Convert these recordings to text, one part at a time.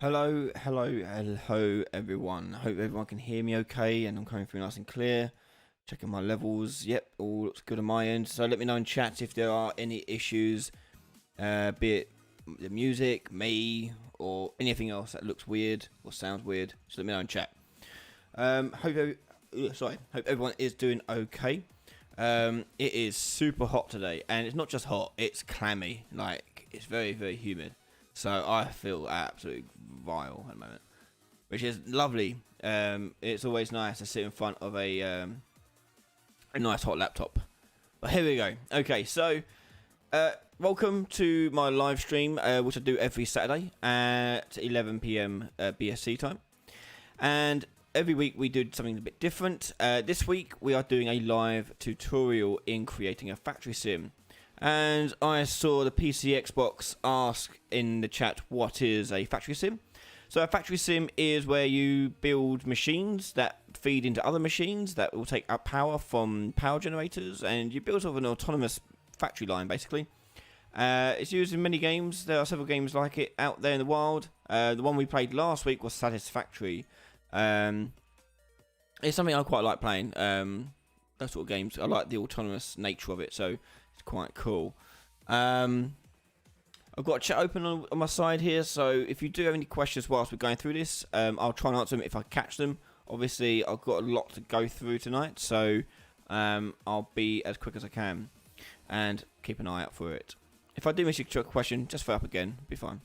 Hello, everyone. Hope everyone can hear me okay and I'm coming through nice and clear. Checking my levels. Yep, all looks good on my end. So let me know in chat if there are any issues, be it the music, me, or anything else that looks weird or sounds weird. Just let me know in chat. Hope everyone is doing okay. It is super hot today, and it's not just hot; it's clammy. Like it's very, very humid. So I feel absolutely vile at the moment, which is lovely. It's always nice to sit in front of a nice hot laptop. But here we go. Okay, so welcome to my live stream, which I do every Saturday at 11 p.m. BSC time. And every week we do something a bit different. This week we are doing a live tutorial in creating a factory sim. And I saw the PC Xbox ask in the chat, what is a factory sim? So a factory sim is where you build machines that feed into other machines that will take up power from power generators, and you build sort of an autonomous factory line, basically. It's used in many games. There are several games like it out there in the wild. The one we played last week was Satisfactory. It's something I quite like playing. Those sort of games. I like the autonomous nature of it, so it's quite cool. I've got a chat open on my side here, so if you do have any questions whilst we're going through this, I'll try and answer them if I catch them. Obviously, I've got a lot to go through tonight, so I'll be as quick as I can and keep an eye out for it. If I do miss your question, just throw up again, be fine.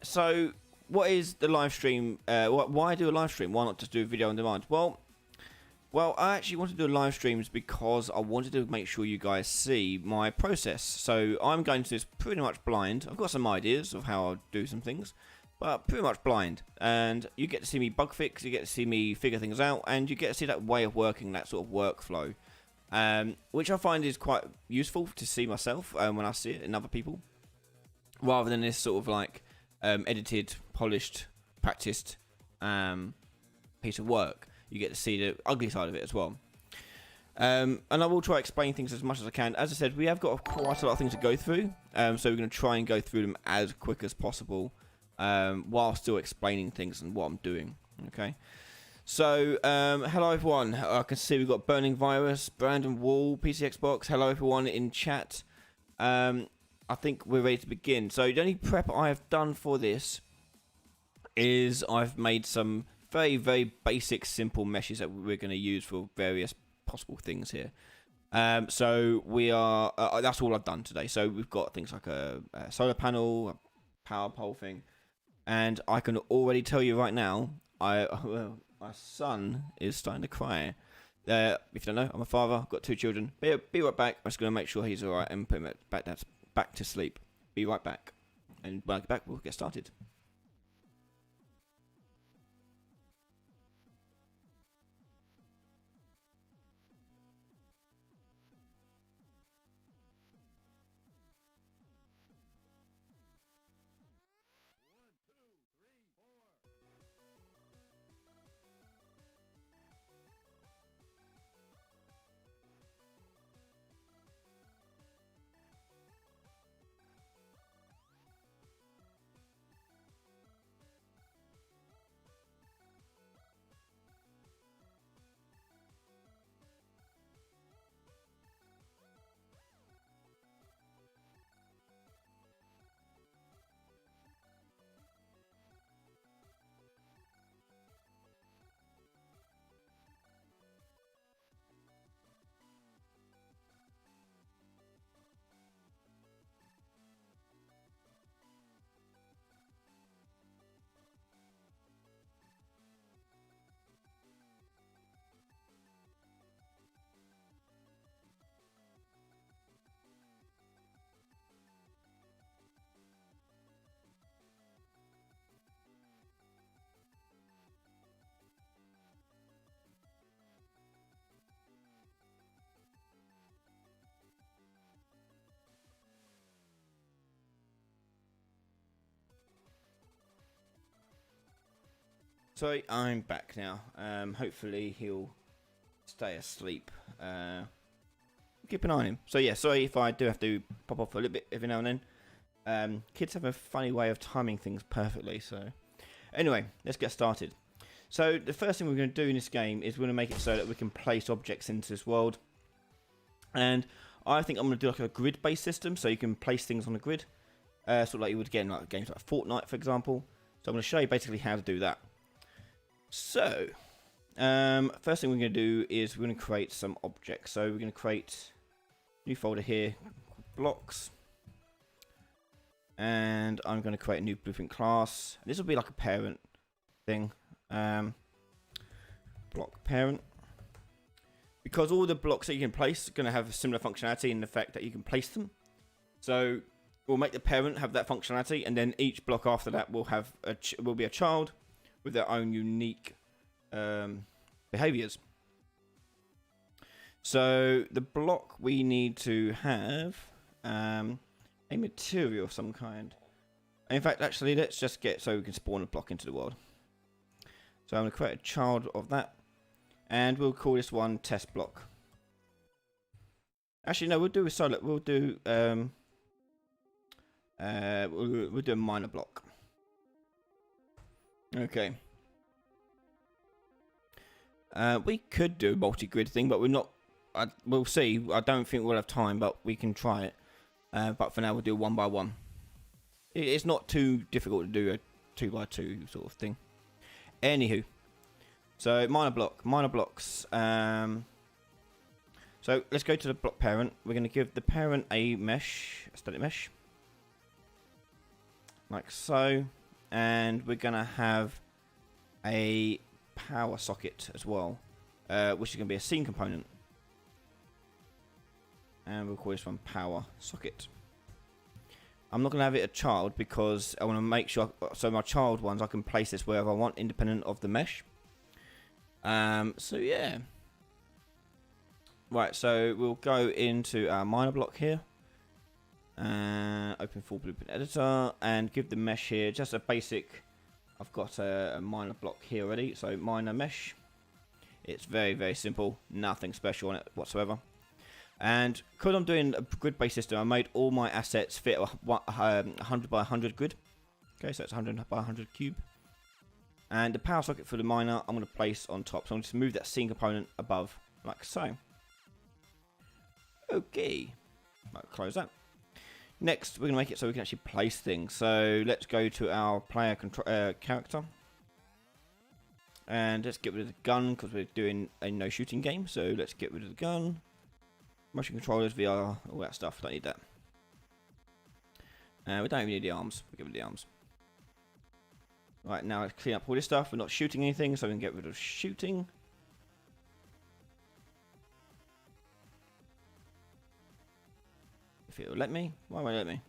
So, what is the live stream? Why do a live stream? Why not just do a video on demand? Well, I actually wanted to do live streams because I wanted to make sure you guys see my process. So I'm going to do this pretty much blind. I've got some ideas of how I'll do some things, but pretty much blind. And you get to see me bug fix, you get to see me figure things out, and you get to see that way of working, that sort of workflow, which I find is quite useful to see myself when I see it in other people, rather than this sort of like edited, polished, practiced piece of work. You get to see the ugly side of it as well. And I will try to explain things as much as I can. As I said, we have got quite a lot of things to go through. So we're going to try and go through them as quick as possible while still explaining things and what I'm doing. Okay. So, hello everyone. I can see we've got Burning Virus, Brandon Wall, PC Xbox. Hello everyone in chat. I think we're ready to begin. So the only prep I have done for this is I've made some very, very basic, simple meshes that we're going to use for various possible things here. So we are, that's all I've done today. So we've got things like a solar panel, a power pole thing, and I can already tell you right now, my son is starting to cry. If you don't know, I'm a father, I've got 2 children. Be right back. I'm just going to make sure he's alright and put him back to sleep. Be right back. And when I get back, we'll get started. So I'm back now. Hopefully he'll stay asleep. Keep an eye on him. So yeah, sorry if I do have to pop off a little bit every now and then. Kids have a funny way of timing things perfectly. So anyway, let's get started. So the first thing we're going to do in this game is we're going to make it so that we can place objects into this world. And I think I'm going to do like a grid-based system, so you can place things on a grid, sort of like you would get in like games like Fortnite, for example. So I'm going to show you basically how to do that. So first thing we're going to do is we're going to create some objects. So we're going to create a new folder here, blocks, and I'm going to create a new blueprint class. This will be like a parent thing. Block parent, because all the blocks that you can place are going to have a similar functionality in the fact that you can place them. So we'll make the parent have that functionality, and then each block after that will have will be a child with their own unique behaviors. So the block we need to have a material of some kind. In fact, actually, let's just get so we can spawn a block into the world. So I'm going to create a child of that, and we'll call this one test block. Actually, no, we'll do a solid. We'll do we'll do a minor block. Okay. We could do a multi-grid thing, but we're not. We'll see. I don't think we'll have time, but we can try it. But for now, we'll do one by one. It's not too difficult to do a 2x2 sort of thing. Anywho, so minor blocks. So let's go to the block parent. We're going to give the parent a mesh, a static mesh, like so, and we're going to have a power socket as well, which is going to be a scene component, and we'll call this one power socket. I'm not going to have it a child because I want to make sure, so my child ones I can place this wherever I want, independent of the mesh. So yeah. Right, so we'll go into our minor block here. Open full blueprint editor and give the mesh here just a basic. I've got a minor block here already, so minor mesh. It's very, very simple, nothing special on it whatsoever. And because I'm doing a grid-based system, I made all my assets fit a 100 by 100 grid. Okay, so it's 100 by 100 cube. And the power socket for the miner, I'm going to place on top. So I'm going to move that scene component above, like so. Okay, right, close that. Next, we're going to make it so we can actually place things. So let's go to our player character. And let's get rid of the gun because we're doing a no shooting game. So let's get rid of the gun. Motion controllers, VR, all that stuff. Don't need that. We don't even need the arms. We'll get rid of the arms. Right, now let's clean up all this stuff. We're not shooting anything, so we can get rid of shooting. If it'll let me. Why won't it let me?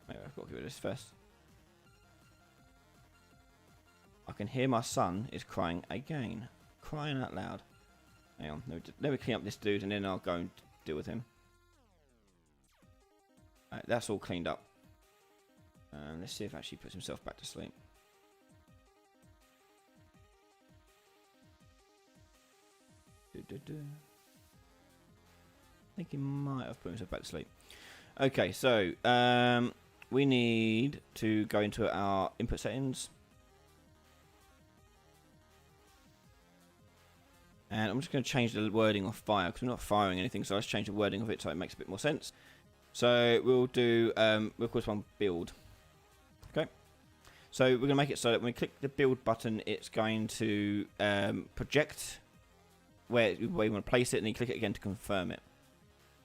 Maybe I've got to get rid of this first. I can hear my son is crying again. Crying out loud. Hang on, let me clean up this dude and then I'll go and deal with him. Alright, that's all cleaned up. Let's see if he actually puts himself back to sleep. I think he might have put himself back to sleep. Okay, so we need to go into our input settings. And I'm just going to change the wording of fire because we're not firing anything, so let's change the wording of it so it makes a bit more sense. So we'll do, we'll call this one build. Okay. So we're going to make it so that when we click the build button, it's going to project where you want to place it, and then you click it again to confirm it.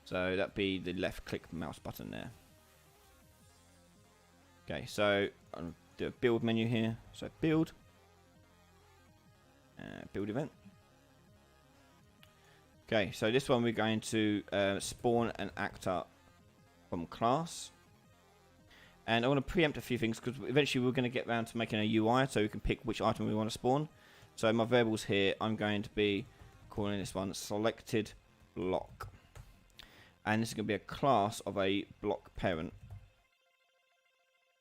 So that'd be the left click mouse button there. Okay, so I'll do a build menu here. So build. Build event. Okay, so this one we're going to spawn an actor from class. And I want to preempt a few things because eventually we're going to get around to making a UI so we can pick which item we want to spawn. So my variables here, I'm going to be calling this one selected block. And this is going to be a class of a block parent.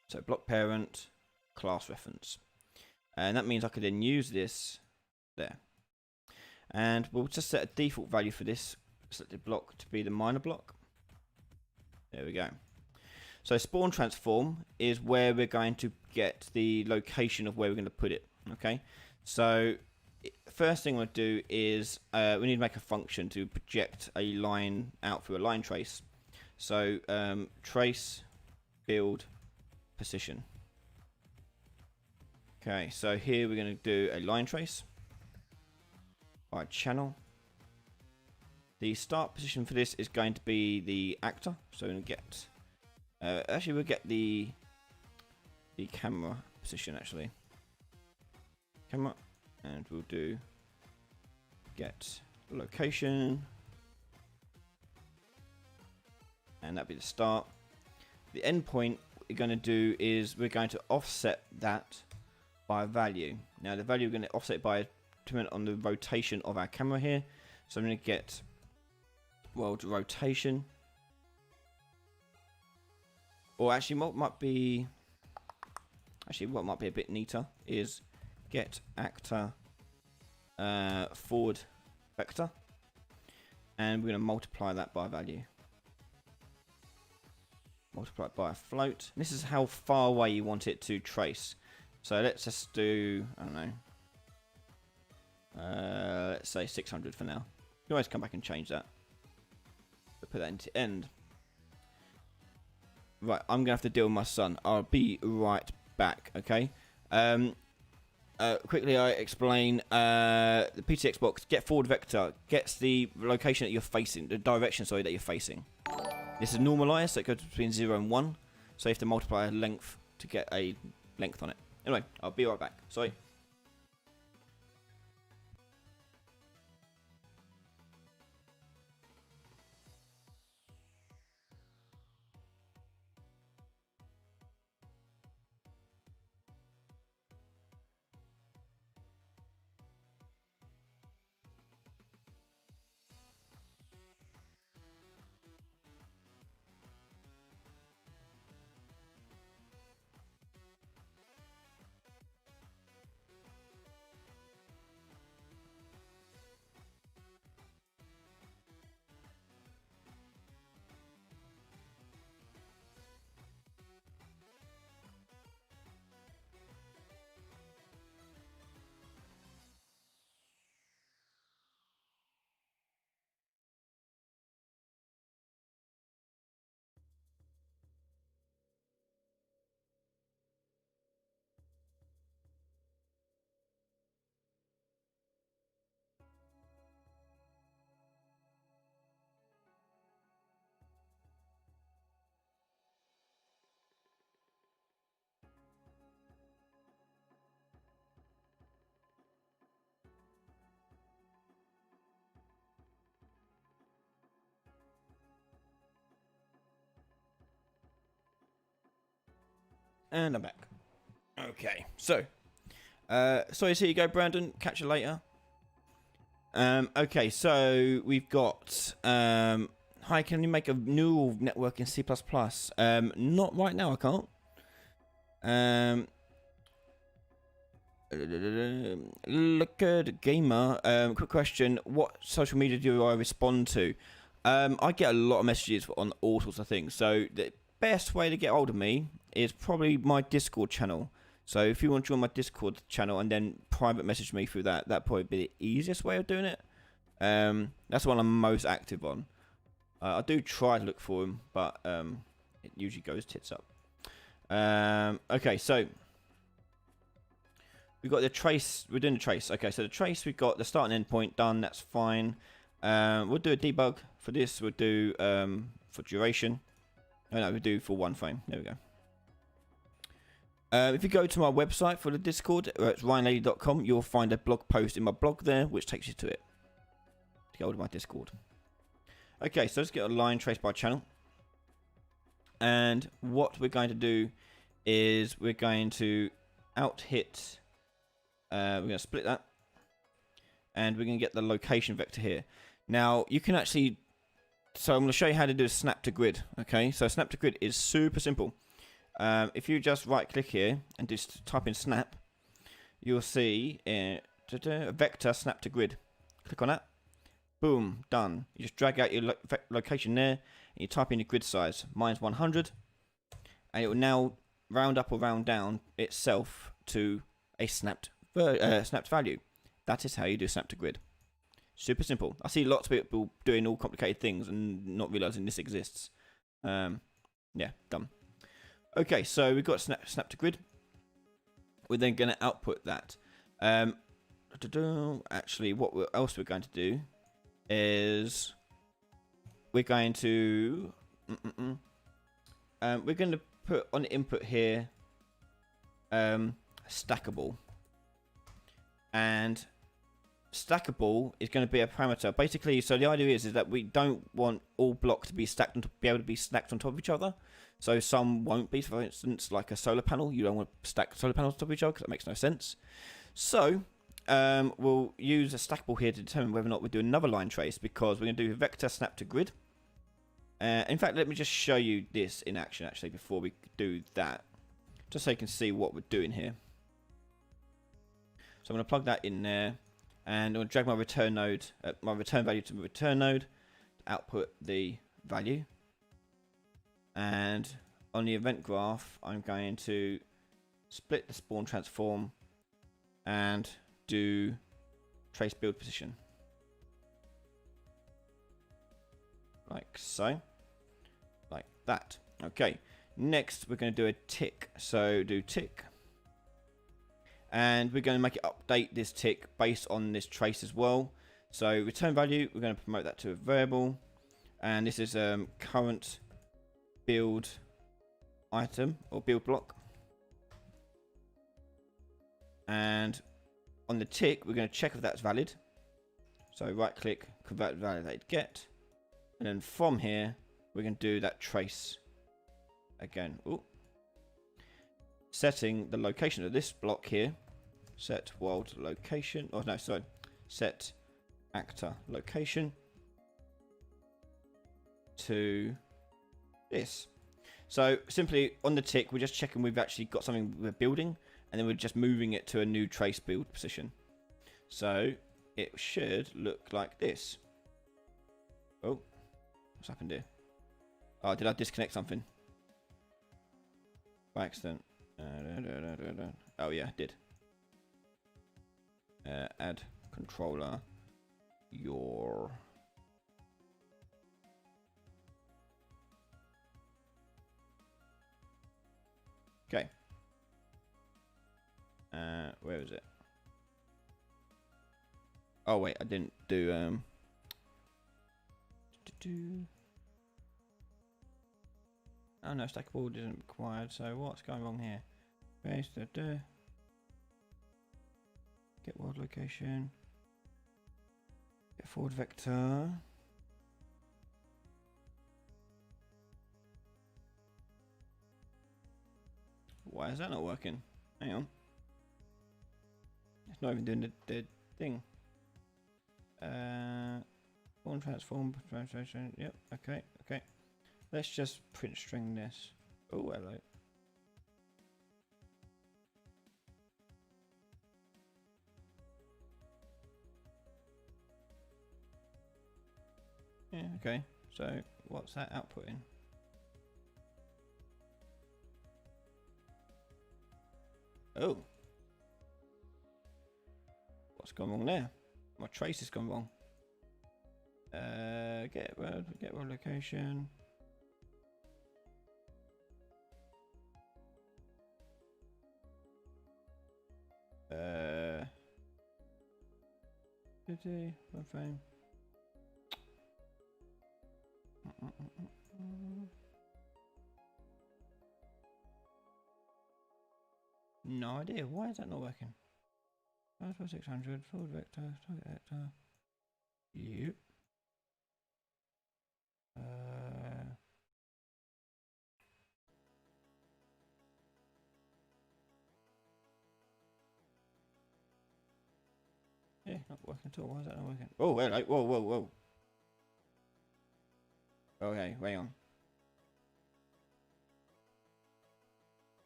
So block parent, class reference. And that means I could then use this there. And we'll just set a default value for this selected block to be the minor block. There we go. So spawn transform is where we're going to get the location of where we're going to put it. Okay. So first thing we'll do is we need to make a function to project a line out through a line trace. So trace build position. Okay, so here we're going to do a line trace by channel. The start position for this is going to be the actor. So we're going to get actually we'll get the camera position actually. Camera, and we'll do get location, and that'll be the start. The endpoint we're going to do is we're going to offset that by a value. Now the value we're going to offset by depending on the rotation of our camera here. So I'm going to get world rotation, or actually what might be a bit neater is get actor forward vector, and we're going to multiply that by a value. Multiply it by a float. And this is how far away you want it to trace. So let's just do, I don't know, let's say 600 for now. You can always come back and change that. But put that into end. Right, I'm going to have to deal with my son. I'll be right back, okay? Quickly I explain the PT Xbox get forward vector gets the location that you're facing, the direction, sorry, that you're facing. This is normalized, so it goes between 0 and 1. So you have to multiply a length to get a length on it. Anyway, I'll be right back. Sorry. And I'm back. Okay, so sorry to see you go, Brandon. Catch you later. Okay, so we've got hi, can you make a neural network in C++? Not right now, I can't. Look at gamer. Quick question: what social media do I respond to? I get a lot of messages on all sorts of things. So the best way to get hold of me is probably my Discord channel. So if you want to join my Discord channel and then private message me through that, that'd probably be the easiest way of doing it. That's the one I'm most active on. I do try to look for them, but it usually goes tits up. Okay, so we've got the trace. We're doing the trace. Okay, so the trace, we've got the start and end point done. That's fine. We'll do a debug for this. We'll do for duration. Oh, no, we'll do for one frame. There we go. If you go to my website for the Discord, it's ryanlady.com, you'll find a blog post in my blog there, which takes you to it. To get hold of my Discord. Okay, so let's get a line trace by channel. And what we're going to do is we're going to out-hit, we're going to split that. And we're going to get the location vector here. Now, you can actually, so I'm going to show you how to do a snap to grid. Okay, so snap to grid is super simple. If you just right click here and just type in snap, you'll see a vector snap to grid. Click on that, Boom, done. You just drag out your location there, and you type in your grid size. Mine's 100, and it will now round up or round down itself to a snapped value. That is how you do snap to grid. Super simple. I see lots of people doing all complicated things and not realizing this exists. Yeah, done. Okay, so we've got snap to grid. We're then going to output that. Actually, what else we're going to do is we're going to put on the input here stackable, and stackable is going to be a parameter basically. So the idea is that we don't want all blocks to be able to be stacked on top of each other. So some won't be. For instance, like a solar panel, you don't want to stack solar panels on top of each other because that makes no sense. So we'll use a stackable here to determine whether or not we do another line trace, because we're going to do vector snap to grid. In fact, let me just show you this in action actually before we do that, just so you can see what we're doing here. So I'm going to plug that in there, and I'm going to drag my return node, my return value to the return node, to output the value. And on the event graph, I'm going to split the spawn transform and do trace build position, like so, like that. Okay, next we're going to do a tick. So do tick, and we're going to make it update this tick based on this trace as well. So return value, we're going to promote that to a variable, and this is current build item or build block. And on the tick, we're going to check if that's valid. So right click, convert validated get, and then from here we're going to do that trace again. Ooh. Setting the location of this block here. Set world location. Oh no, sorry. Set actor location to this. So simply on the tick, we're just checking we've actually got something we're building, and then we're just moving it to a new trace build position. So it should look like this. Oh, what's happened here? Oh, did I disconnect something by accident? Oh yeah, I did. Add controller your okay. Where is it? Oh wait, I didn't do oh no, stackable isn't required. So what's going wrong here? Base get world location, get forward vector. Why is that not working? Hang on. It's not even doing the thing. Form transform translation. Yep. Okay. Okay. Let's just print string this. Oh, hello. Yeah. Okay. So what's that outputting? Oh. What's gone wrong there? My trace has gone wrong. Get world location. One frame. No idea. Why is that not working? 600 forward vector, target vector. Yep. Yeah, not working at all. Why is that not working? Oh, wait, like, whoa, whoa, whoa. Okay, hang on.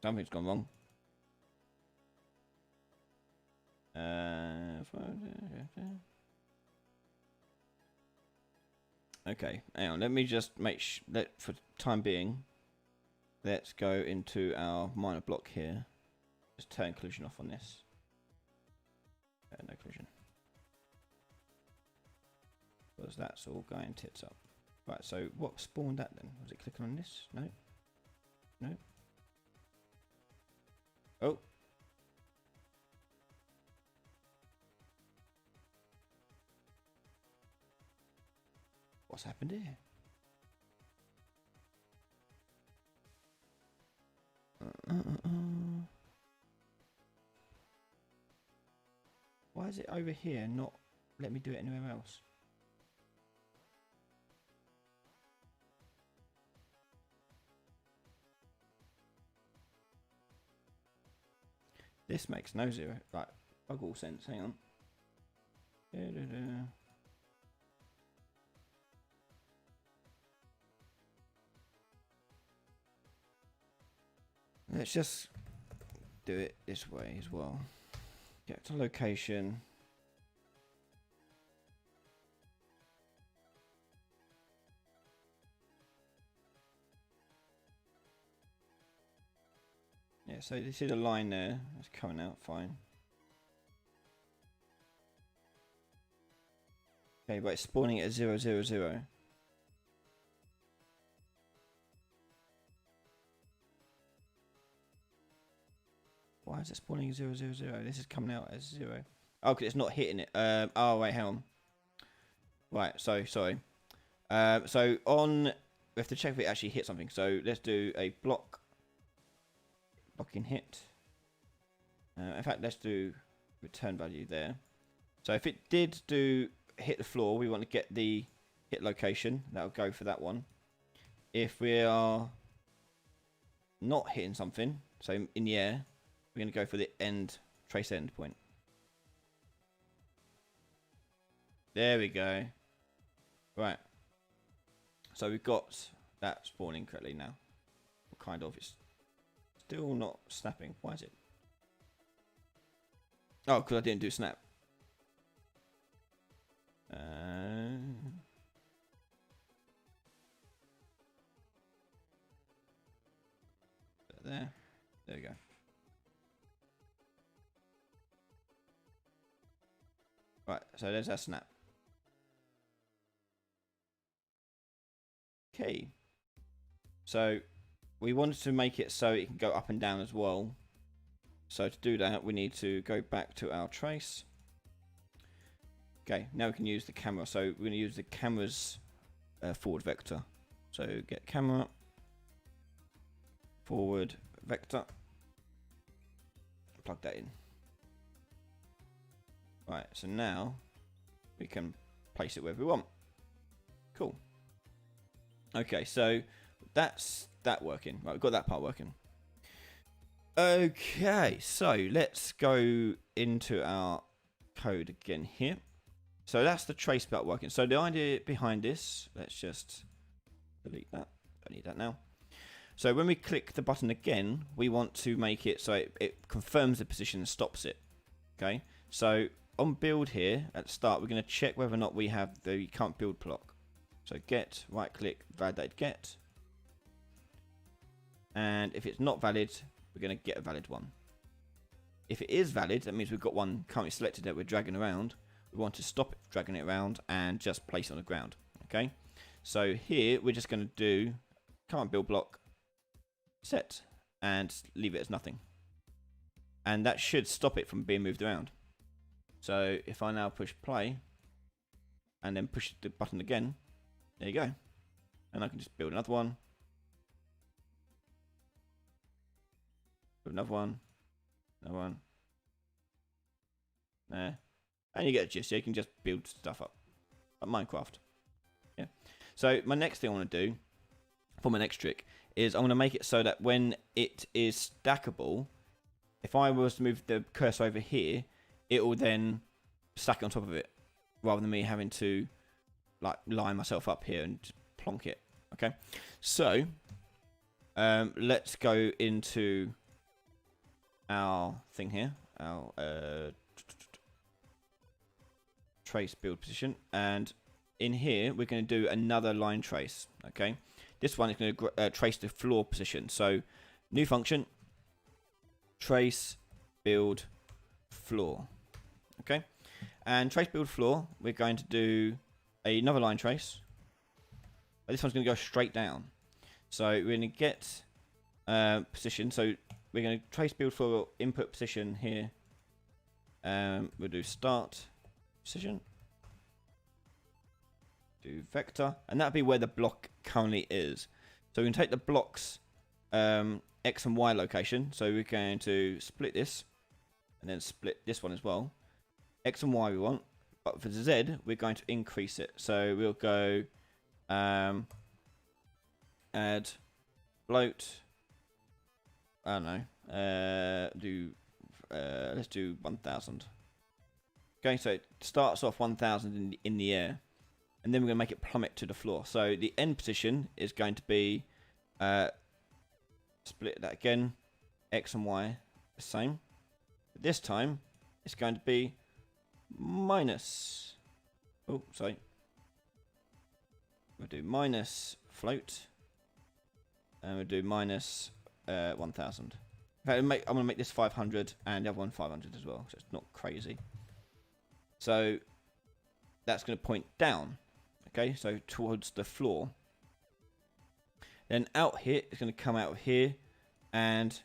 Something's gone wrong. Okay, hang on. Let me just make for time being. Let's go into our minor block here. Just turn collision off on this. No collision. Because that's all going tits up. Right, so what spawned that then? Was it clicking on this? No. No. Oh. What's happened here? Why is it over here not let me do it anywhere else? This makes no zero. Right, bug all sense. Hang on. Let's just do it this way as well. Get to location. Yeah, so you see the line there. It's coming out fine. Okay, but it's spawning at 0, 0, 0. Why is it spawning 0, 0, 0? This is coming out as 0. Oh, because it's not hitting it. Oh, wait, hang on. Right, so, sorry. So, we have to check if it actually hit something. So, let's do a blocking hit. In fact, let's do return value there. So, if it did hit the floor, we want to get the hit location. That'll go for that one. If we are not hitting something, so in the air, we're going to go for the trace end point. There we go. Right. So we've got that spawning correctly now. Kind of. It's still not snapping. Why is it? Oh, because I didn't do snap. There we go. Right, so there's our snap. Okay. So we wanted to make it so it can go up and down as well. So to do that, we need to go back to our trace. Okay, now we can use the camera. So we're going to use the camera's forward vector. So get camera, forward vector, plug that in. Right, so now we can place it wherever we want. Cool. Okay, so that's that working. Right, we've got that part working. Okay, so let's go into our code again here. So that's the trace part working. So the idea behind this, let's just delete that. Don't need that now. So when we click the button again, we want to make it so it confirms the position and stops it. Okay, so on build here at the start, we're going to check whether or not we have the current build block. So get, right click, validate get. And if it's not valid, we're going to get a valid one. If it is valid, that means we've got one currently selected that we're dragging around. We want to stop it dragging it around and just place it on the ground. Okay, so here we're just going to do current build block set and leave it as nothing. And that should stop it from being moved around. So if I now push play and then push the button again, there you go. And I can just build another one. Build another one. Another one. There. And you get a gist. So you can just build stuff up. Like Minecraft. Yeah. So my next thing I want to do for my next trick is I want to make it so that when it is stackable, if I was to move the cursor over here, it will then stack it on top of it, rather than me having to like line myself up here and just plonk it. Okay, so let's go into our thing here, our trace build position, and in here, we're going to do another line trace. Okay, this one is going to trace the floor position. So, new function, trace build floor. Okay, and trace build floor, we're going to do another line trace. But this one's going to go straight down. So we're going to get position. So we're going to trace build floor input position here. We'll do start position. Do vector, and that'll be where the block currently is. So we can take the block's X and Y location. So we're going to split this, and then split this one as well. X and Y we want, but for Z we're going to increase it. So we'll go add float. I don't know. Let's do 1,000. Okay, so it starts off 1,000 in the air, and then we're going to make it plummet to the floor. So the end position is going to be split that again, X and Y the same. But this time it's going to be minus. Oh, sorry. We'll do minus float, and we'll do minus 1,000. Okay, I'm going to make this 500 and the other one 500 as well, so it's not crazy. So that's going to point down, okay, so towards the floor. Then out here, it's going to come out of here, and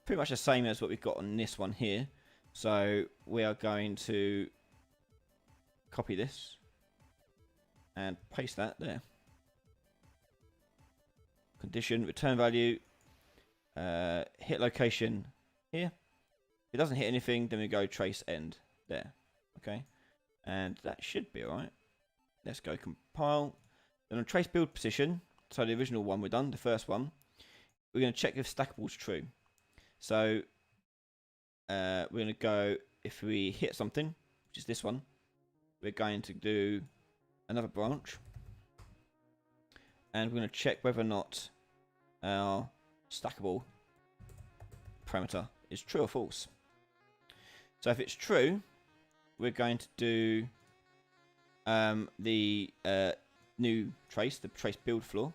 pretty much the same as what we've got on this one here. So we are going to copy this and paste that there. Condition, return value, hit location here. If it doesn't hit anything, then we go trace end there. Okay, and that should be alright. Let's go compile. Then on trace build position, so the original one we're done, the first one, we're going to check if stackable is true. So we're going to go, if we hit something, which is this one, we're going to do another branch, and we're going to check whether or not our stackable parameter is true or false. So if it's true, we're going to do the new trace, the trace build floor,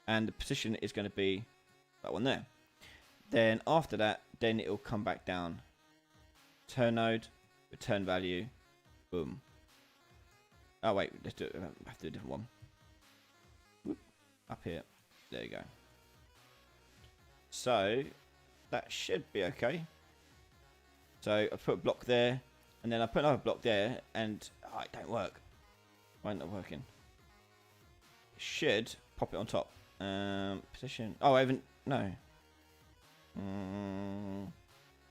and the position is going to be that one there. Then after that, then it will come back down. Turn node, return value, boom. Oh wait, let's do it. I have to do a different one. Whoop, up here. There you go. So that should be okay. So I put a block there, and then I put another block there, and oh, it don't work. Why isn't it working? It should pop it on top. Position. Oh, I haven't. No.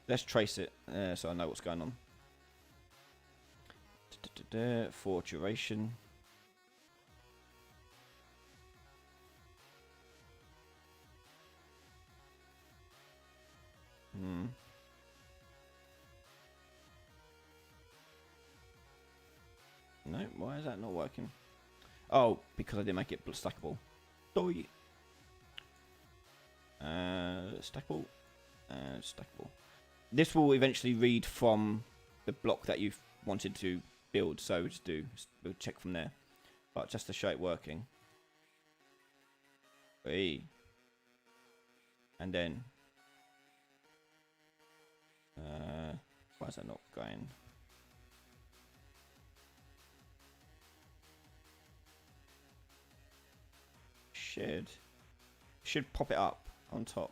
Let's trace it so I know what's going on. For duration. No, why is that not working? Oh, because I didn't make it stackable. Doi. Stackable. Stackable. This will eventually read from the block that you've wanted to build, so we'll check from there. But just to show it working. Hey. And then why is that not going? Should pop it up on top.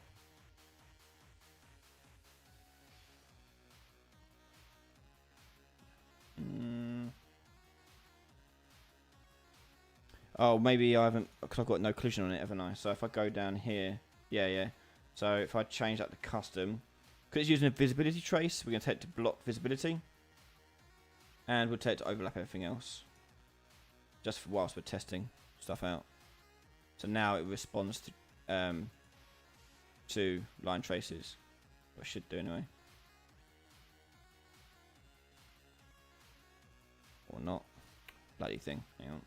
Oh, maybe I haven't, because I've got no collision on it, haven't I? So if I go down here, yeah. So if I change that to custom, because it's using a visibility trace, we're going to take it to block visibility, and we'll take it to overlap everything else, just for whilst we're testing stuff out. So now it responds to line traces. What I should do anyway. Or not. Bloody thing. Hang on.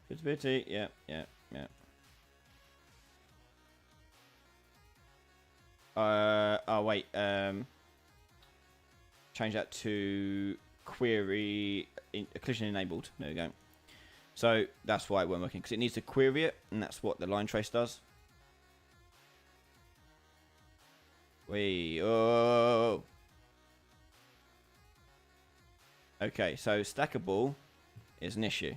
Visibility. Yeah. Oh wait. Change that to query collision enabled. There we go. So that's why it won't working, because it needs to query it, and that's what the line trace does. Oh. Okay, so stackable is an issue.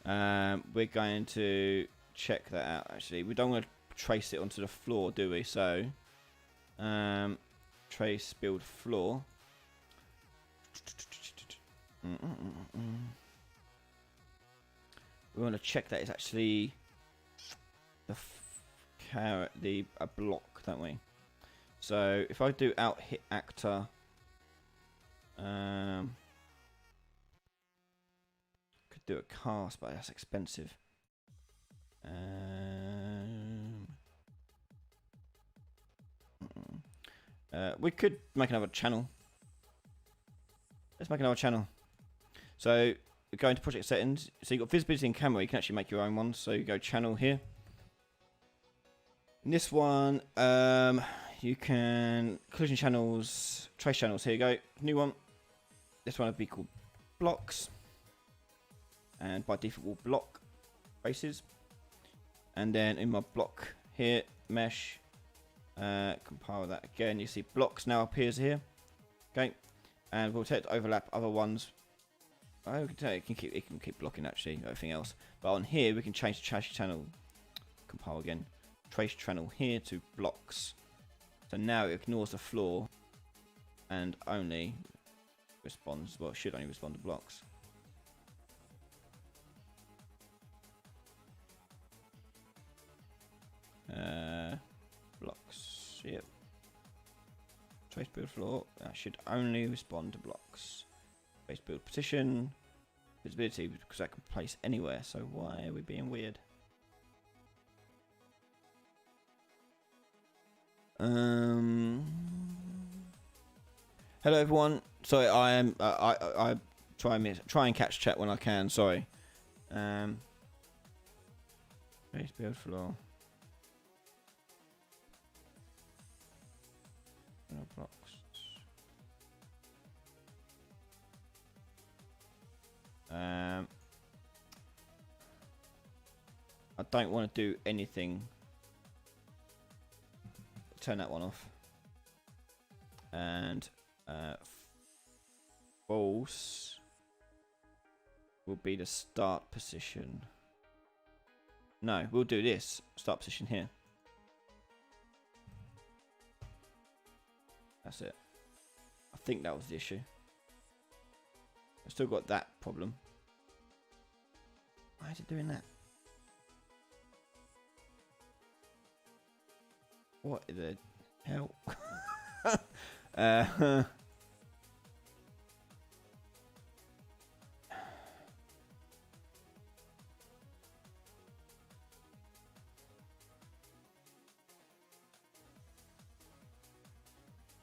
We're going to check that out. Actually, we don't want to trace it onto the floor, do we? So, trace build floor. We want to check that it's actually a block, don't we? So if I do out hit actor, could do a cast, but that's expensive. We could make another channel. Let's make another channel. So we go into project settings. So you've got visibility and camera. You can actually make your own ones. So you go channel here. In this one, you can collision channels, trace channels. Here you go. New one. This one would be called blocks. And by default will block traces. And then in my block here, mesh, compile that again. You see blocks now appears here. Okay. And we'll take overlap other ones. Oh, we can tell it can keep blocking actually everything else. But on here we can change the trace channel. Compile again. Trace channel here to blocks. So now it ignores the floor and only responds. Well, it should only respond to blocks. Blocks. Yep. Trace build floor. That should only respond to blocks. Trace build position. Visibility, because that can place anywhere. So why are we being weird? Hello everyone. Sorry, I am. I try and catch chat when I can. Sorry. Trace build floor. Blocks. I don't want to do anything. Turn that one off. And false will be the start position. No, we'll do this. Start position here. That's it. I think that was the issue. I've still got that problem. Why is it doing that? What the hell?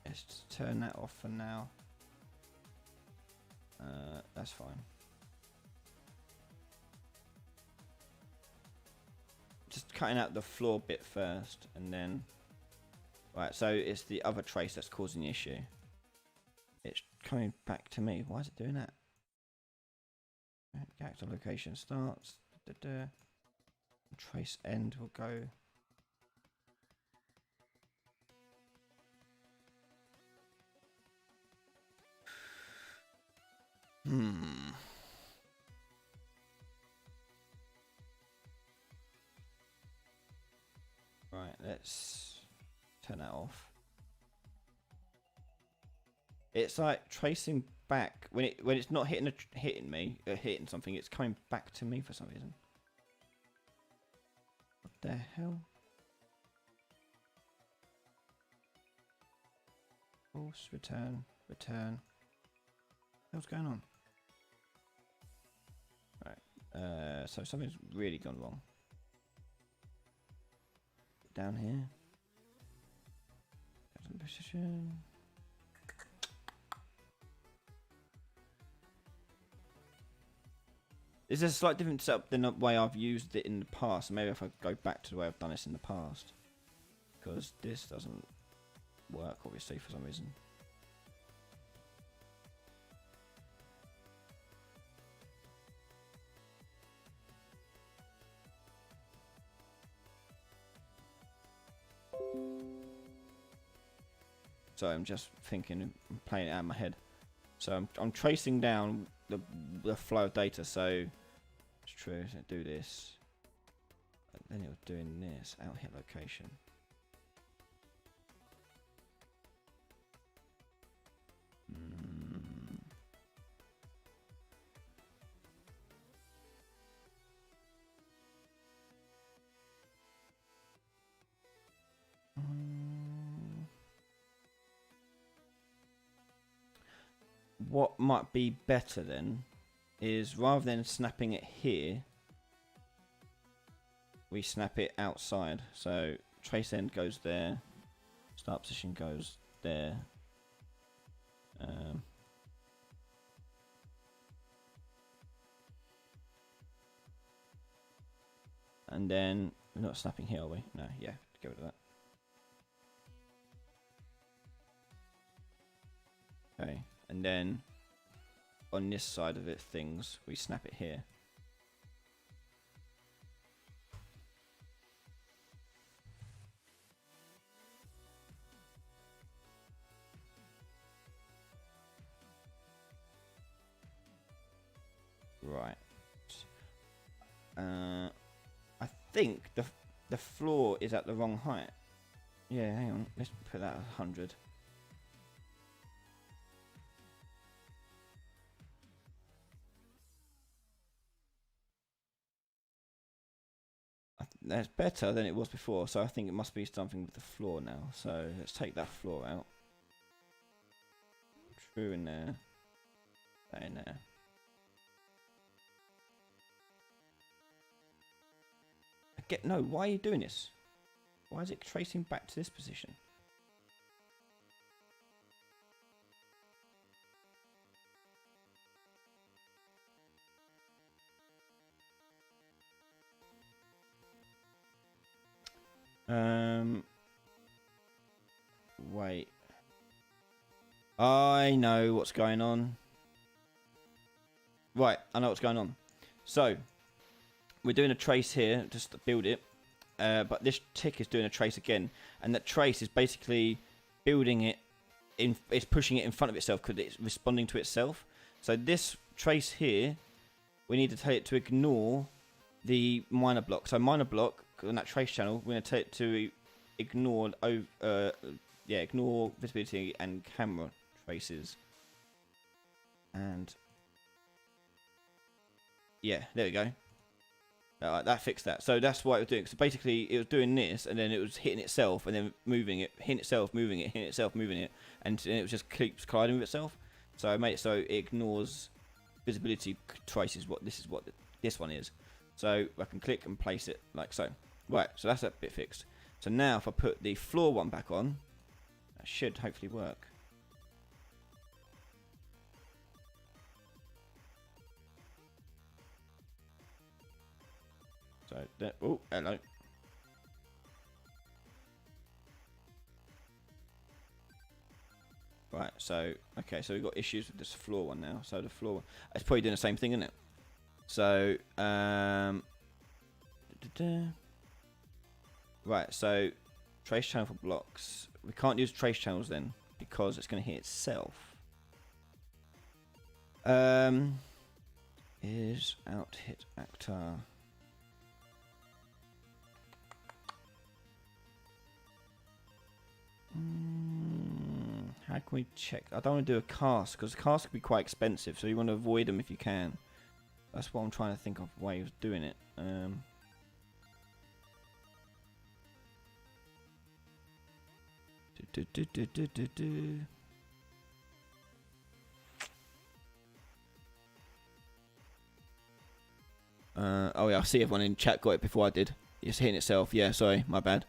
Let's just turn that off for now. That's fine. Just cutting out the floor bit first, and then. Right, so it's the other trace that's causing the issue. It's coming back to me. Why is it doing that? Actor location starts. Trace end will go. Right, let's turn that off. It's like tracing back when it's not hitting hitting something. It's coming back to me for some reason. What the hell? False, return. What's going on? Right. So something's really gone wrong. Down here. Position. Is there a slight different setup than the way I've used it in the past? Maybe if I go back to the way I've done this in the past, because this doesn't work obviously for some reason. So I'm just thinking, I'm playing it out in my head. So I'm tracing down the flow of data. So it's true. So do this. And then it was doing this out here location. What might be better then is rather than snapping it here, we snap it outside. So trace end goes there, start position goes there. And then we're not snapping here, are we? No, yeah, go with that. Okay, and then on this side of it, things, we snap it here. Right. I think the floor is at the wrong height. Yeah, hang on. Let's put that at 100. That's better than it was before, so I think it must be something with the floor now. So let's take that floor out. True in there. That in there. No, why are you doing this? Why is it tracing back to this position? Wait. I know what's going on. Right, I know what's going on. So, we're doing a trace here, just to build it. But this tick is doing a trace again. And that trace is basically building it, it's pushing it in front of itself because it's responding to itself. So this trace here, we need to tell it to ignore the minor block. So minor block, on that trace channel, we're going to tell it to ignore, ignore visibility and camera traces. And yeah, there we go. That fixed that. So that's what it was doing. So basically, it was doing this, and then it was hitting itself, and then moving it, hitting itself, moving it, hitting itself, moving it, and it was just keeps colliding with itself. So I made it so it ignores visibility traces. This one is. So I can click and place it like so. Right. So that's that bit fixed. So now if I put the floor one back on, that should hopefully work. So that, oh, hello. Right, so okay, so we've got issues with this floor one now. So the floor one, it's probably doing the same thing, isn't it? So right, so trace channel for blocks. We can't use trace channels then because it's going to hit itself. Is out hit actor. How can we check? I don't want to do a cast because casts could be quite expensive, so you want to avoid them if you can. That's what I'm trying to think of ways of doing it. Oh yeah, I see everyone in chat got it before I did. It's hitting itself. Yeah, sorry, my bad.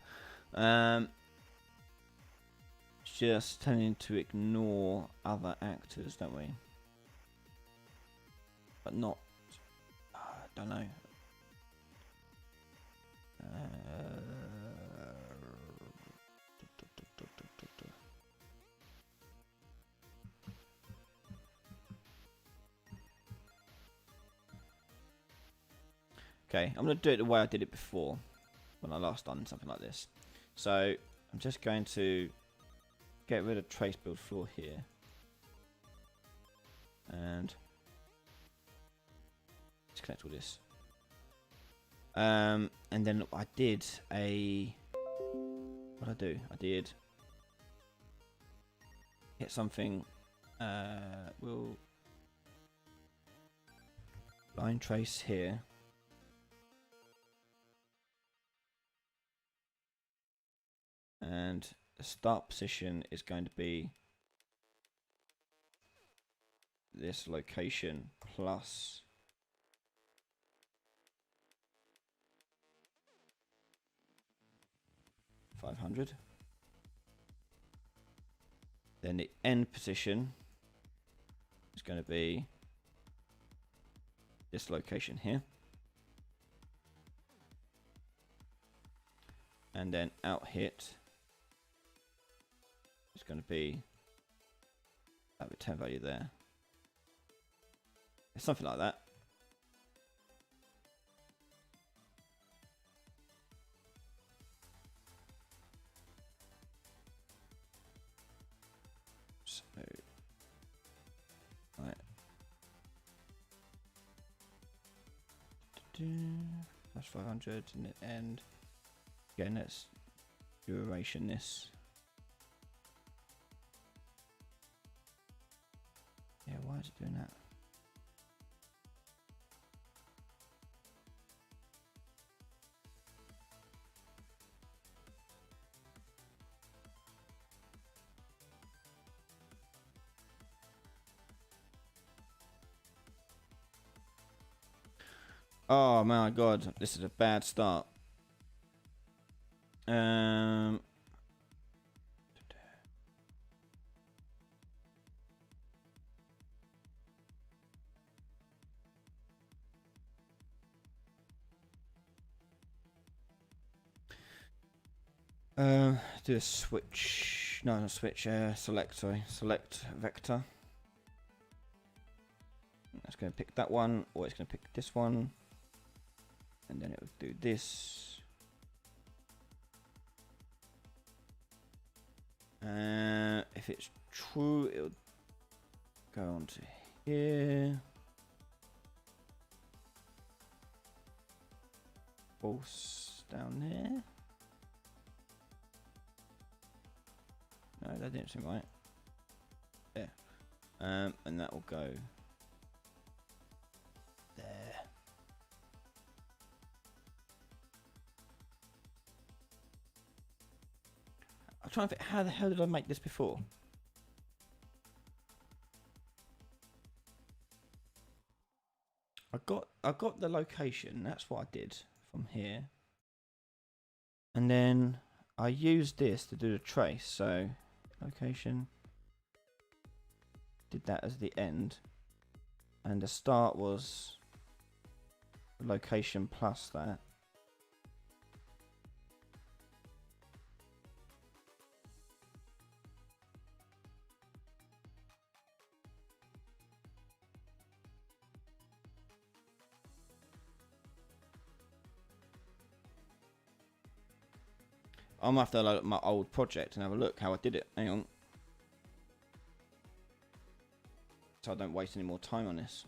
Just tending to ignore other actors, don't we? But not. I don't know. Okay, I'm going to do it the way I did it before when I last done something like this. So I'm just going to get rid of trace build floor here. And disconnect all this. And then I did a... What did I do? I did get something. We'll line trace here. And the start position is going to be this location plus 500. Then the end position is going to be this location here. And then out hit is going to be that return value there. It's something like that. So, right. Plus 500 and the end. Again, let's duration this. Yeah, why is it doing that? Oh my god, this is a bad start. Do a switch. No, not switch. Select. Sorry, select vector. It's going to pick that one, or it's going to pick this one, and then it will do this. If it's true, it'll go on to here. False down there. No, that didn't seem right. There. And that will go there. I'm trying to think, how the hell did I make this before? I got the location, that's what I did from here. And then I used this to do the trace, so location, did that as the end, and the start was location plus that. I'm gonna have to load up my old project and have a look how I did it. Hang on. So I don't waste any more time on this.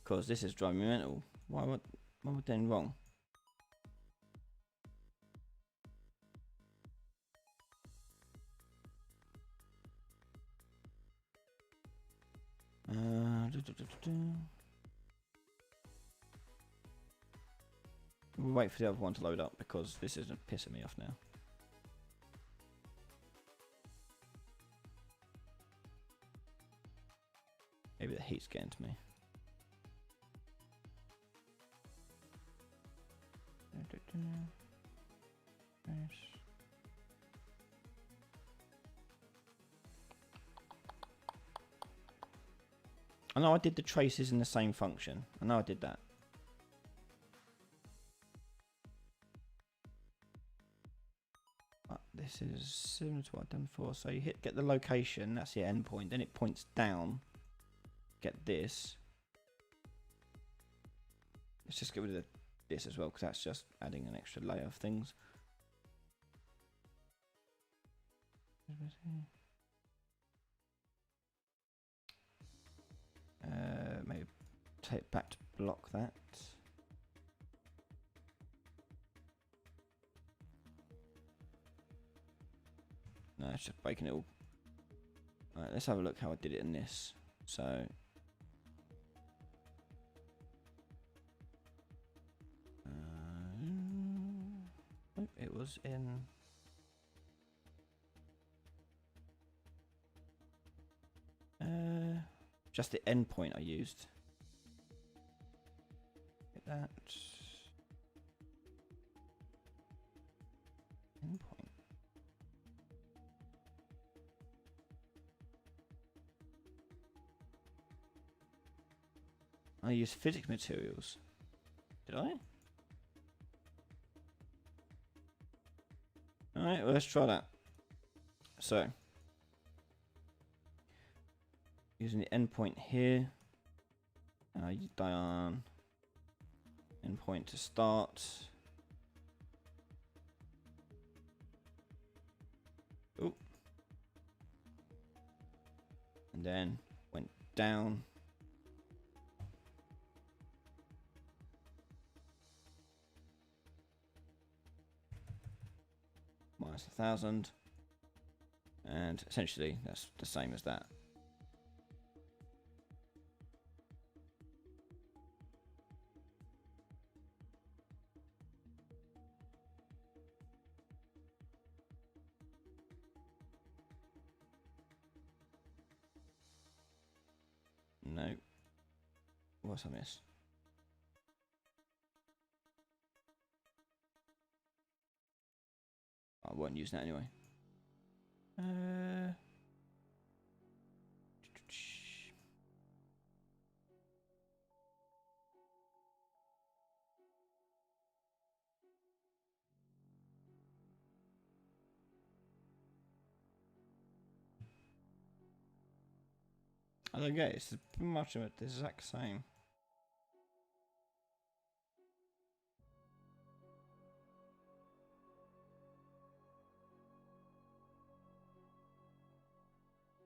Because this is driving me mental. Why am I doing wrong? We'll wait for the other one to load up because this isn't pissing me off now. Maybe the heat's getting to me. I know I did the traces in the same function. I know I did that. This is similar to what I've done before. So you get the location, that's the endpoint, then it points down. Get this. Let's just get rid of this as well, because that's just adding an extra layer of things. Maybe take back to block that. No, it's just breaking it all. Alright, let's have a look how I did it in this. So it was in just the endpoint I used. Get that endpoint. I used physics materials. Did I? Alright, well, let's try that. So, using the endpoint here, Diane, endpoint to start. Oh, and then went down. Minus 1,000, and essentially that's the same as that. No, what's I miss? I won't use that anyway. I don't get it. It's pretty much the exact same.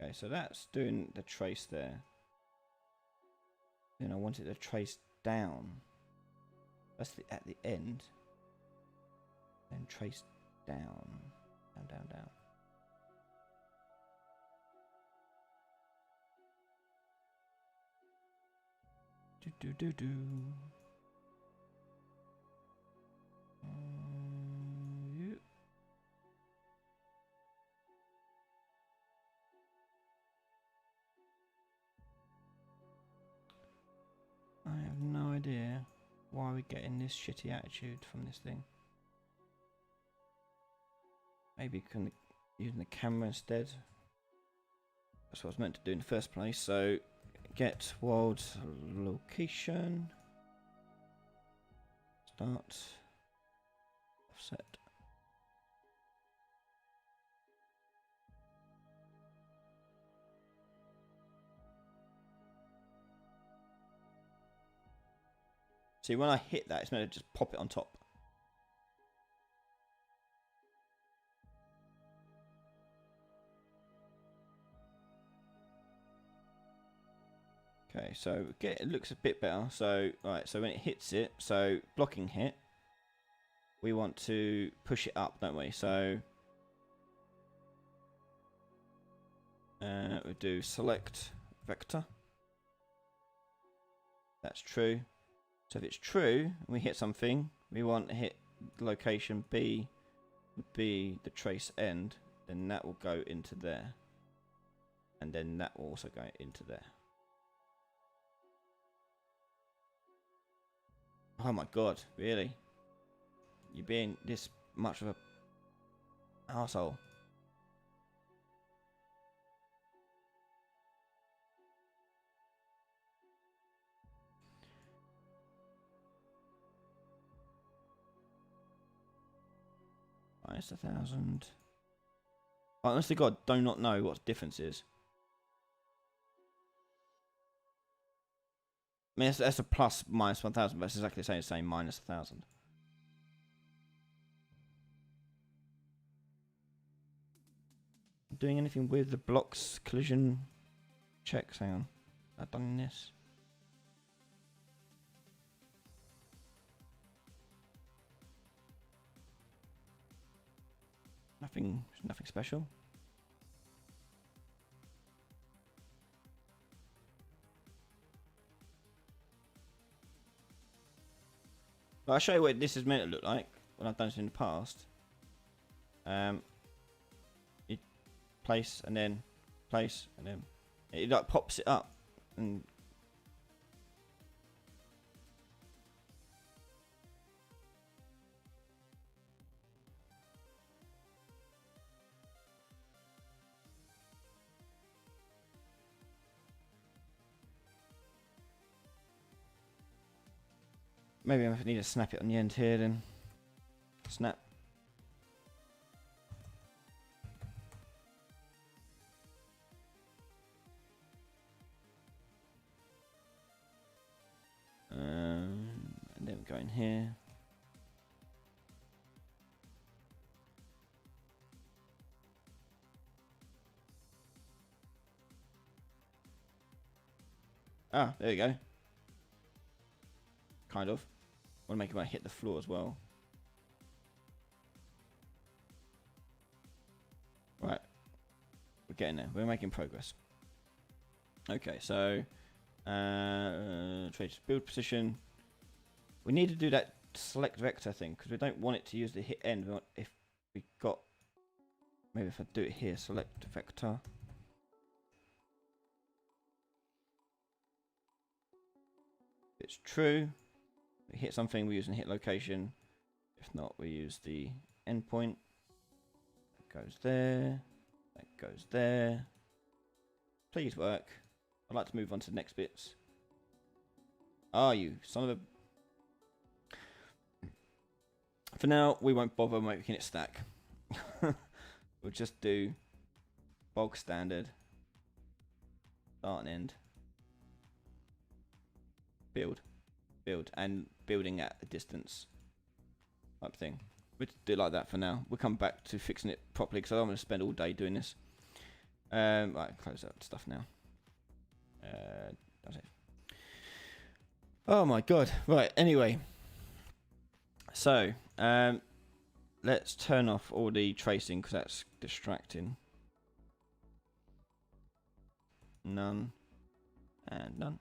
Okay, so that's doing the trace there. Then I want it to trace down. That's at the end. Then trace down. Down, down, down. Do do do do. Yeah. I have no idea why we're getting this shitty attitude from this thing. Maybe using the camera instead. That's what I was meant to do in the first place. So get world location. Start. Offset. See, when I hit that, it's meant to just pop it on top. Okay, so it looks a bit better. So, right, so when it hits it, so blocking hit, we want to push it up, don't we? So, we do select vector. That's true. So if it's true, and we hit something, we want to hit location B, would be the trace end, then that will go into there. And then that will also go into there. Oh my god, really? You're being this much of a arsehole. Minus 1,000. Honestly, God, do not know what the difference is. I mean, that's a plus minus 1,000, but it's exactly the same minus 1,000. doing anything with the blocks collision checks? Hang on. I've done this. Nothing special. Well, I'll show you what this is meant to look like when I've done this in the past. You place and then place and then it like pops it up and maybe I need to snap it on the end here then. Snap. And then we go in here. Ah, there you go. Kind of. I want to make it when I hit the floor as well. Right. We're getting there. We're making progress. Okay, so trace build position. We need to do that select vector thing because we don't want it to use the hit end. We want, if we got, maybe if I do it here, select vector. If it's true, we hit something, we use a hit location. If not, we use the endpoint. That goes there. That goes there. Please work. I'd like to move on to the next bits. Ah, you son of a... For now, we won't bother making it stack. We'll just do bog standard. Start and end. Build. Build. And building at a distance. Type thing. We'll do it like that for now. We'll come back to fixing it properly because I don't want to spend all day doing this. Right, close that stuff now. That's it. Oh my god. Right, anyway. So, let's turn off all the tracing because that's distracting. None. And none.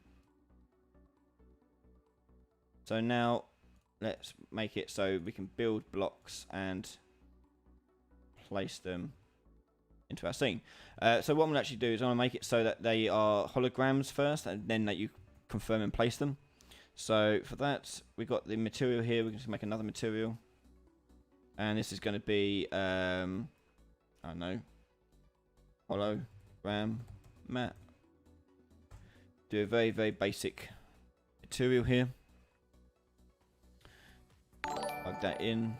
So now, let's make it so we can build blocks and place them into our scene. So what I'm going to actually do is I'm going to make it so that they are holograms first and then that you confirm and place them. So for that, we've got the material here. We're going to make another material. And this is going to be, I don't know, hologram mat. Do a very, very basic material here. Plug that in.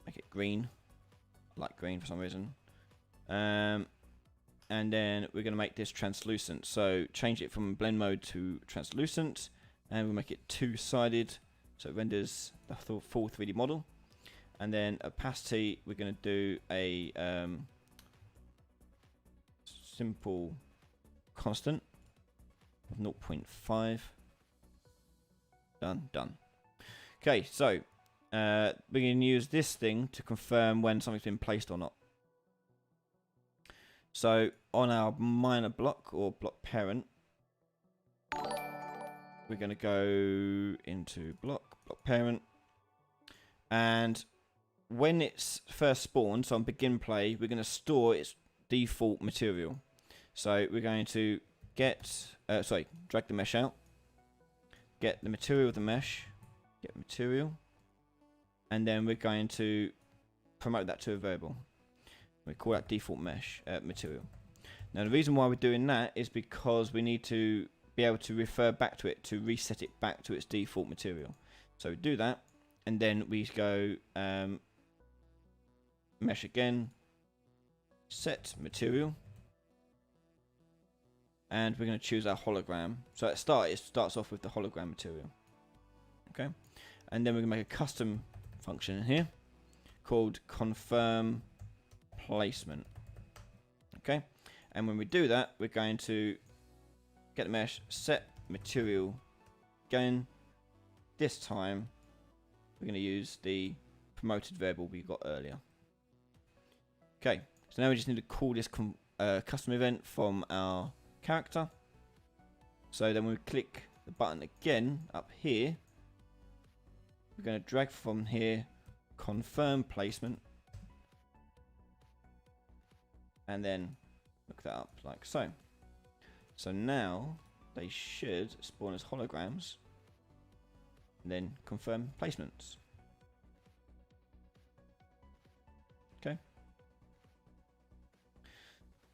Make it green. I like green for some reason. And then we're going to make this translucent. So change it from blend mode to translucent. And we'll make it two-sided. So it renders the full 3D model. And then opacity, we're going to do a simple constant of 0.5. Done. Okay, so we're going to use this thing to confirm when something's been placed or not. So on our minor block or block parent, we're going to go into block parent, and when it's first spawned, so on begin play, we're going to store its default material. So we're going to get, drag the mesh out, get the material of the mesh, get material, and then we're going to promote that to a variable. We call that default mesh material. Now the reason why we're doing that is because we need to be able to refer back to it to reset it back to its default material. So we do that, and then we go mesh again, set material, and we're going to choose our hologram. So at start, it starts off with the hologram material. Okay, and then we're going to make a custom function in here called confirm placement. Okay, and when we do that, we're going to get the mesh, set material. Again, this time we're going to use the promoted variable we got earlier. Okay, so now we just need to call this custom event from our character. So then we click the button again up here. We're going to drag from here, confirm placement, and then look that up like so. So now they should spawn as holograms, and then confirm placements. Okay.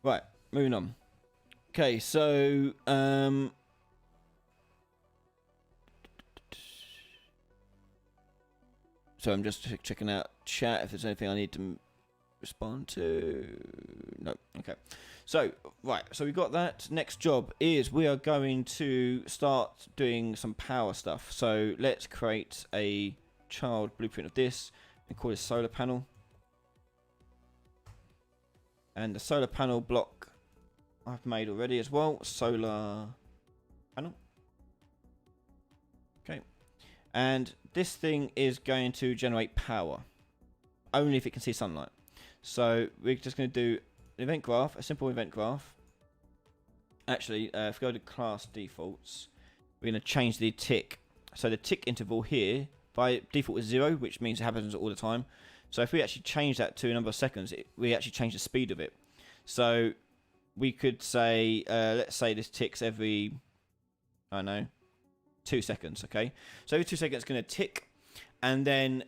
Right, moving on. Okay, so so I'm just checking out chat if there's anything I need to respond to. No. Okay. So, right. So we got that. Next job is we are going to start doing some power stuff. So let's create a child blueprint of this and call this solar panel. And the solar panel block I've made already as well. Solar panel. Okay. And this thing is going to generate power only if it can see sunlight. So we're just going to do an event graph, a simple event graph. Actually, if we go to class defaults, we're going to change the tick. So the tick interval here by default is 0, which means it happens all the time. So if we actually change that to a number of seconds, we actually change the speed of it. So we could say, let's say this ticks every, I don't know, 2 seconds. Okay, so every 2 seconds it's going to tick, and then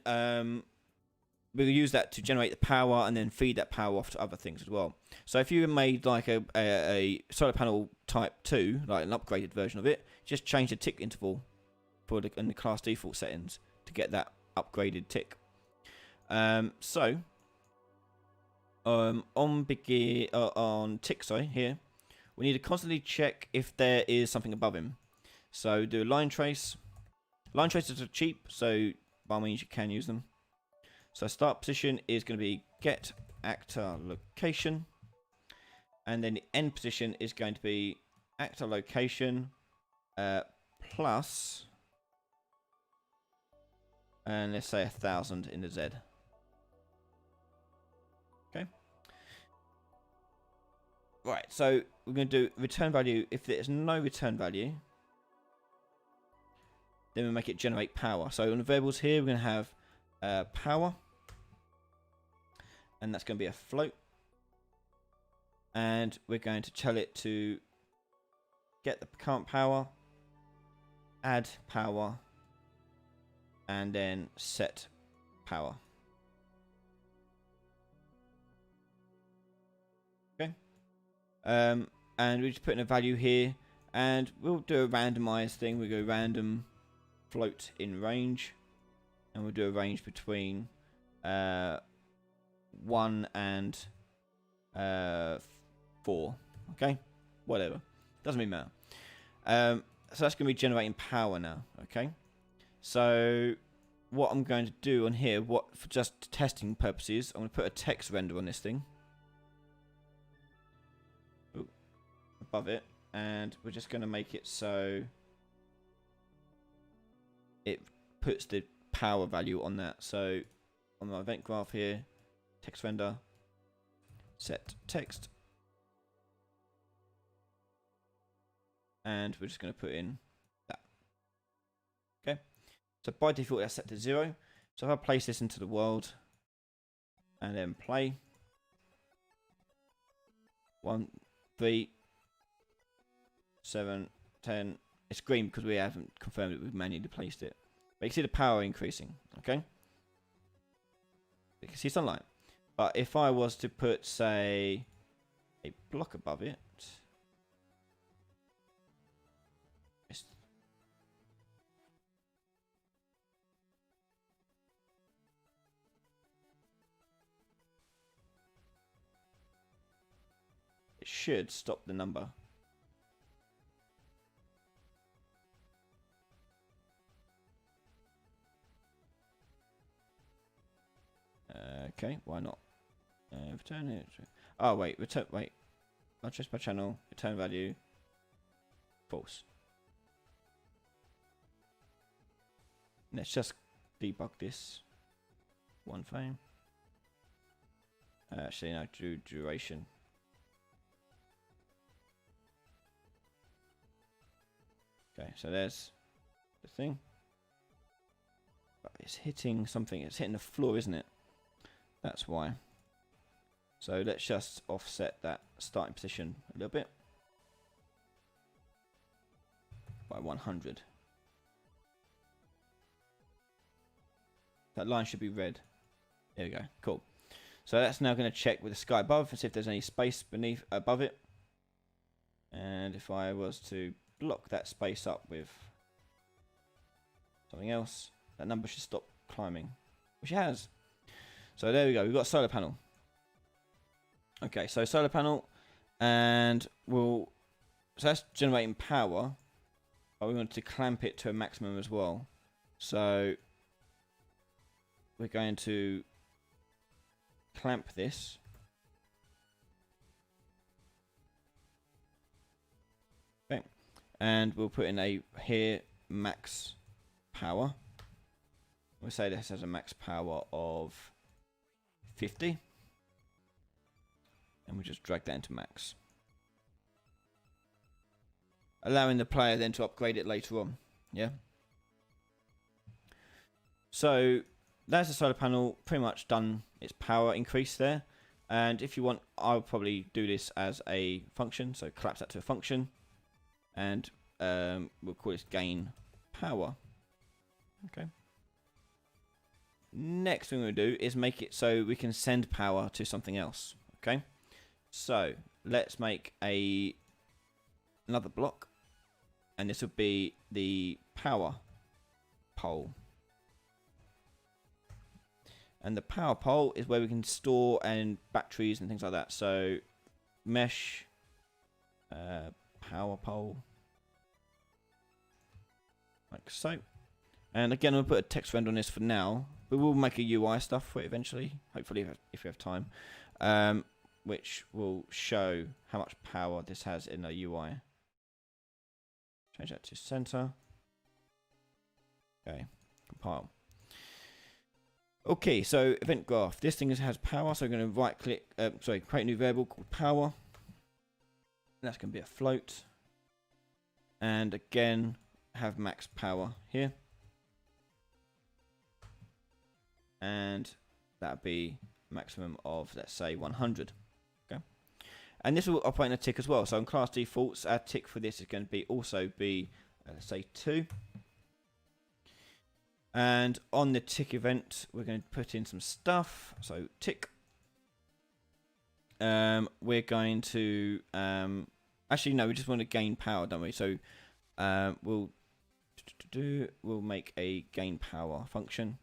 we'll use that to generate the power and then feed that power off to other things as well. So if you made like a solar panel type 2, like an upgraded version of it, just change the tick interval for in the class default settings to get that upgraded tick. On tick, sorry, here, we need to constantly check if there is something above him. So do a line trace. Line traces are cheap, so by all means you can use them. So start position is going to be get actor location, and then the end position is going to be actor location plus, and let's say 1,000 in the Z. Okay. Right. So we're going to do return value. If there's no return value, then we make it generate power. So on the variables here, we're going to have power, and that's going to be a float, and we're going to tell it to get the current power, add power, and then set power. Okay, and we just put in a value here, and we'll do a randomized thing. We go random float in range, and we'll do a range between 1 and 4. Okay, whatever, doesn't really matter. So that's going to be generating power now. Okay, so what I'm going to do on here, for just testing purposes, I'm going to put a text render on this thing. Ooh, above it, and we're just going to make it so it puts the power value on that. So on my event graph here, text render, set text, and we're just going to put in that. Okay, so by default that's set to 0. So if I place this into the world and then play 1, 3, 7, 10, it's green because we haven't confirmed that we've manually placed it. But you can see the power increasing. Okay, you can see sunlight. But if I was to put, say, a block above it, it should stop the number. Okay, why not? Return it. Oh wait, return. Wait, not just by channel. Return value. False. Let's just debug this. One frame. Actually, no, duration. Okay, so there's the thing. But it's hitting something. It's hitting the floor, isn't it? That's why. So let's just offset that starting position a little bit by 100. That line should be red. There we go. Cool. So that's now going to check with the sky above and see if there's any space above it. And if I was to block that space up with something else, that number should stop climbing, which it has. So there we go. We've got a solar panel. Okay, so solar panel, and so that's generating power, but we want to clamp it to a maximum as well. So we're going to clamp this. Okay, and we'll put in a here max power. We'll say this has a max power of 50. And we just drag that into max. Allowing the player then to upgrade it later on. Yeah. So that's the solar panel pretty much done its power increase there. And if you want, I'll probably do this as a function. So collapse that to a function. And we'll call this gain power. Okay. Next thing we'll do is make it so we can send power to something else. Okay. So let's make another block, and this will be the power pole. And the power pole is where we can store and batteries and things like that. So mesh power pole, like so. And again, we'll put a text render on this for now, but we'll make a UI stuff for it eventually, hopefully if we have time. Which will show how much power this has in a UI. Change that to center. Okay, compile. Okay, so event graph. This thing has power, so we're going to right click, create a new variable called power. And that's going to be a float. And again, have max power here. And that'll be maximum of, let's say, 100. And this will operate in a tick as well. So in class defaults, our tick for this is going to be let's say 2. And on the tick event, we're going to put in some stuff. So tick. We're going to actually no, we just want to gain power, don't we? So we'll make a gain power function.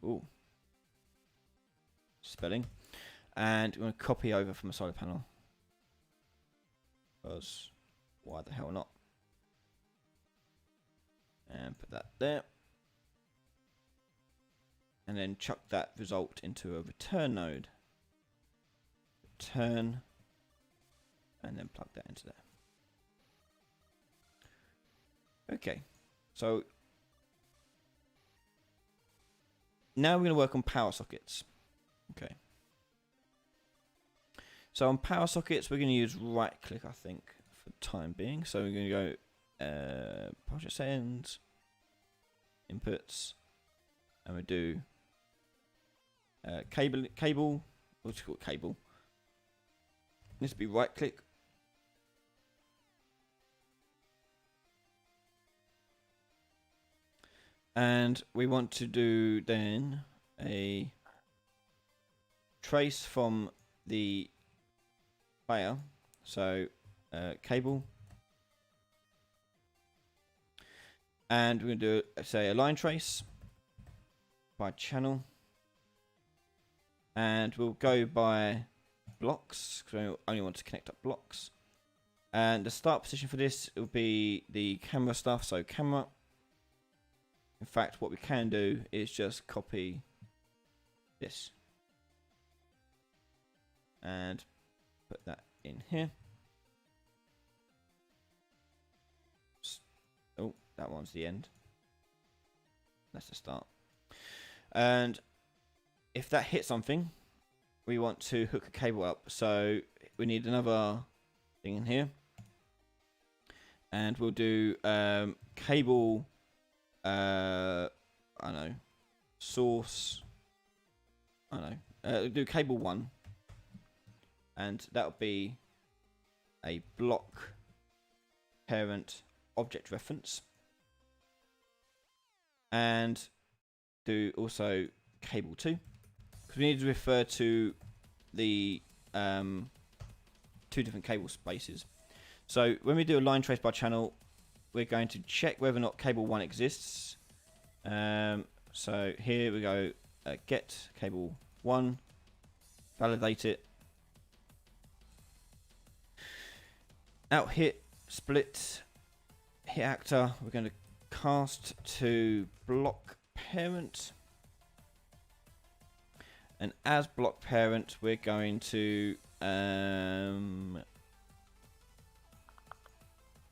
Ooh, spelling. And we're going to copy over from a solar panel. Because why the hell not? And put that there. And then chuck that result into a return node. Return. And then plug that into there. Okay. So now we're going to work on power sockets. Okay. So on power sockets, we're going to use right click, I think, for the time being. So we're going to go project settings, inputs, and we do cable. What's it called? Cable. This will be right click. And we want to do then a trace from the player, so cable, and we're going to do say a line trace by channel, and we'll go by blocks because we only want to connect up blocks. And the start position for this will be the camera stuff, so camera. In fact, what we can do is just copy this and put that in here. Oh, that one's the end. That's the start. And if that hits something, we want to hook a cable up. So we need another thing in here. And we'll do cable, I don't know, source, I don't know, do cable 1. And that'll be a block parent object reference. And do also cable 2. Because we need to refer to the 2 different cable spaces. So when we do a line trace by channel, we're going to check whether or not cable 1 exists. So here we go, get cable 1, validate it. Out hit, split, hit actor, we're going to cast to block parent. And as block parent, we're going to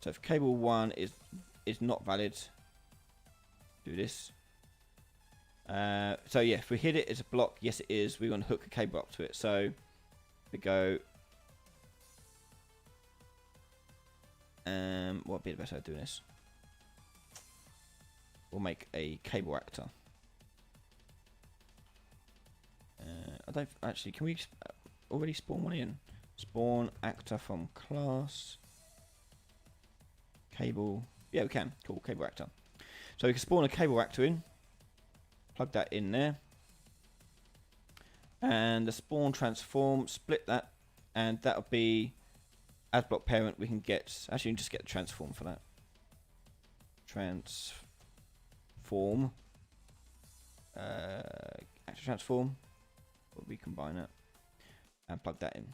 so if cable 1 is not valid, do this. So yeah, if we hit it, it's a block. Yes, it is. We want to hook a cable up to it. So we go. What would be the best way of doing this? We'll make a cable actor. I don't actually. Can we already spawn one in? Spawn actor from class. Cable. Yeah, we can. Cool, cable actor. So we can spawn a cable actor in. Plug that in there. And the spawn transform, split that. And that'll be, as block parent, we can get, actually, you can just get the transform for that. Transform. Actor transform. We'll recombine it. And plug that in.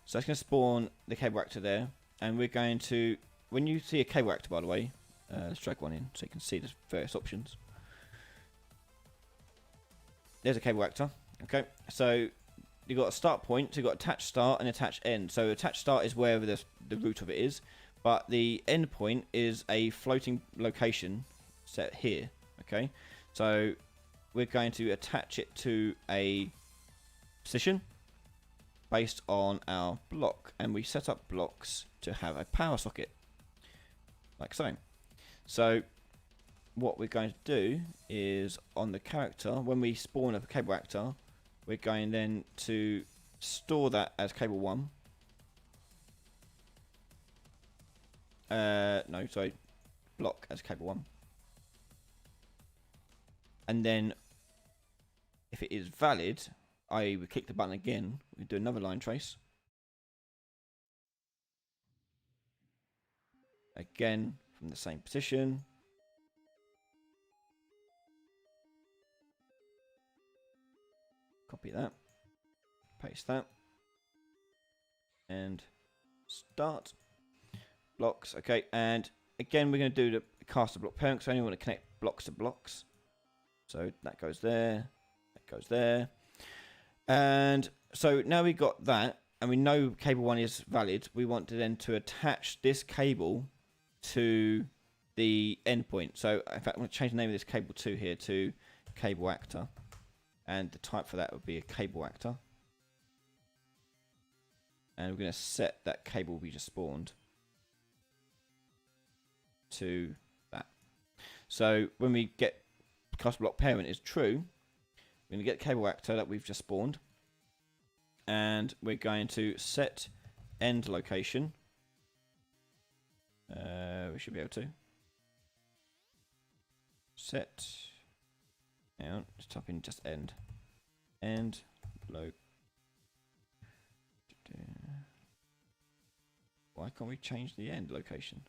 So that's going to spawn the cable actor there. And we're going to, when you see a cable actor, by the way, let's drag one in so you can see the various options. There's a cable actor. Okay, so you've got a start point, so you've got attach start and attach end. So attach start is wherever the root of it is, but the end point is a floating location set here. Okay, so we're going to attach it to a position based on our block, and we set up blocks to have a power socket, like so. So what we're going to do is on the character, when we spawn a cable actor, we're going then to store that as cable 1. No, sorry, block as cable 1. And then if it is valid, i.e. we click the button again, we do another line trace. Again, from the same position. Copy that, paste that, and start. Blocks, okay, and again we're going to do the cast of block parent, so I only want to connect blocks to blocks. So that goes there, that goes there. And so now we've got that, and we know cable 1 is valid. We want to then to attach this cable to the endpoint. So in fact, I'm going to change the name of this cable 2 here to cable actor. And the type for that would be a cable actor. And we're going to set that cable we just spawned to that. So when we get cast block parent is true, we're going to get cable actor that we've just spawned. And we're going to set end location. We should be able to. Set. Hang on, let's type in just end. End low. Why can't we change the end location?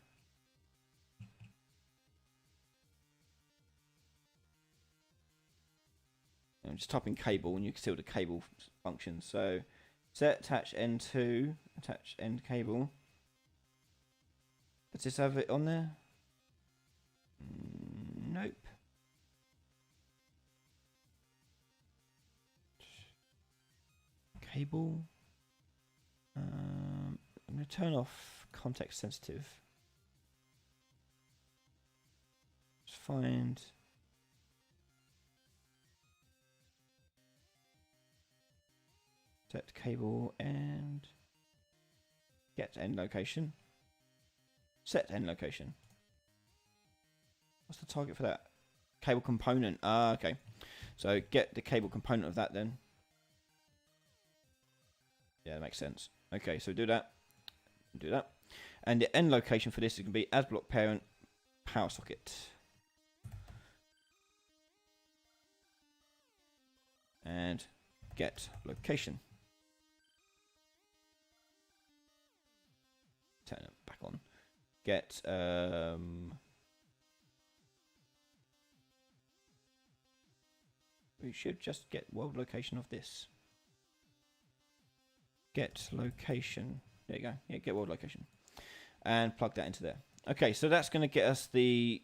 I'm just typing cable and you can see all the cable functions. So set attach end to attach end cable. Does this have it on there? Nope. Cable going to turn off context sensitive. Let's find set cable and get end location. Set end location. What's the target for that? Cable component. Ah, okay. So get the cable component of that then. Yeah, that makes sense. Okay, so do that. Do that. And the end location for this is going to be as block parent power socket. And get location. Turn it back on. Get we should just get world location of this. Get location. There you go. Yeah, get world location. And plug that into there. Okay, so that's going to get us the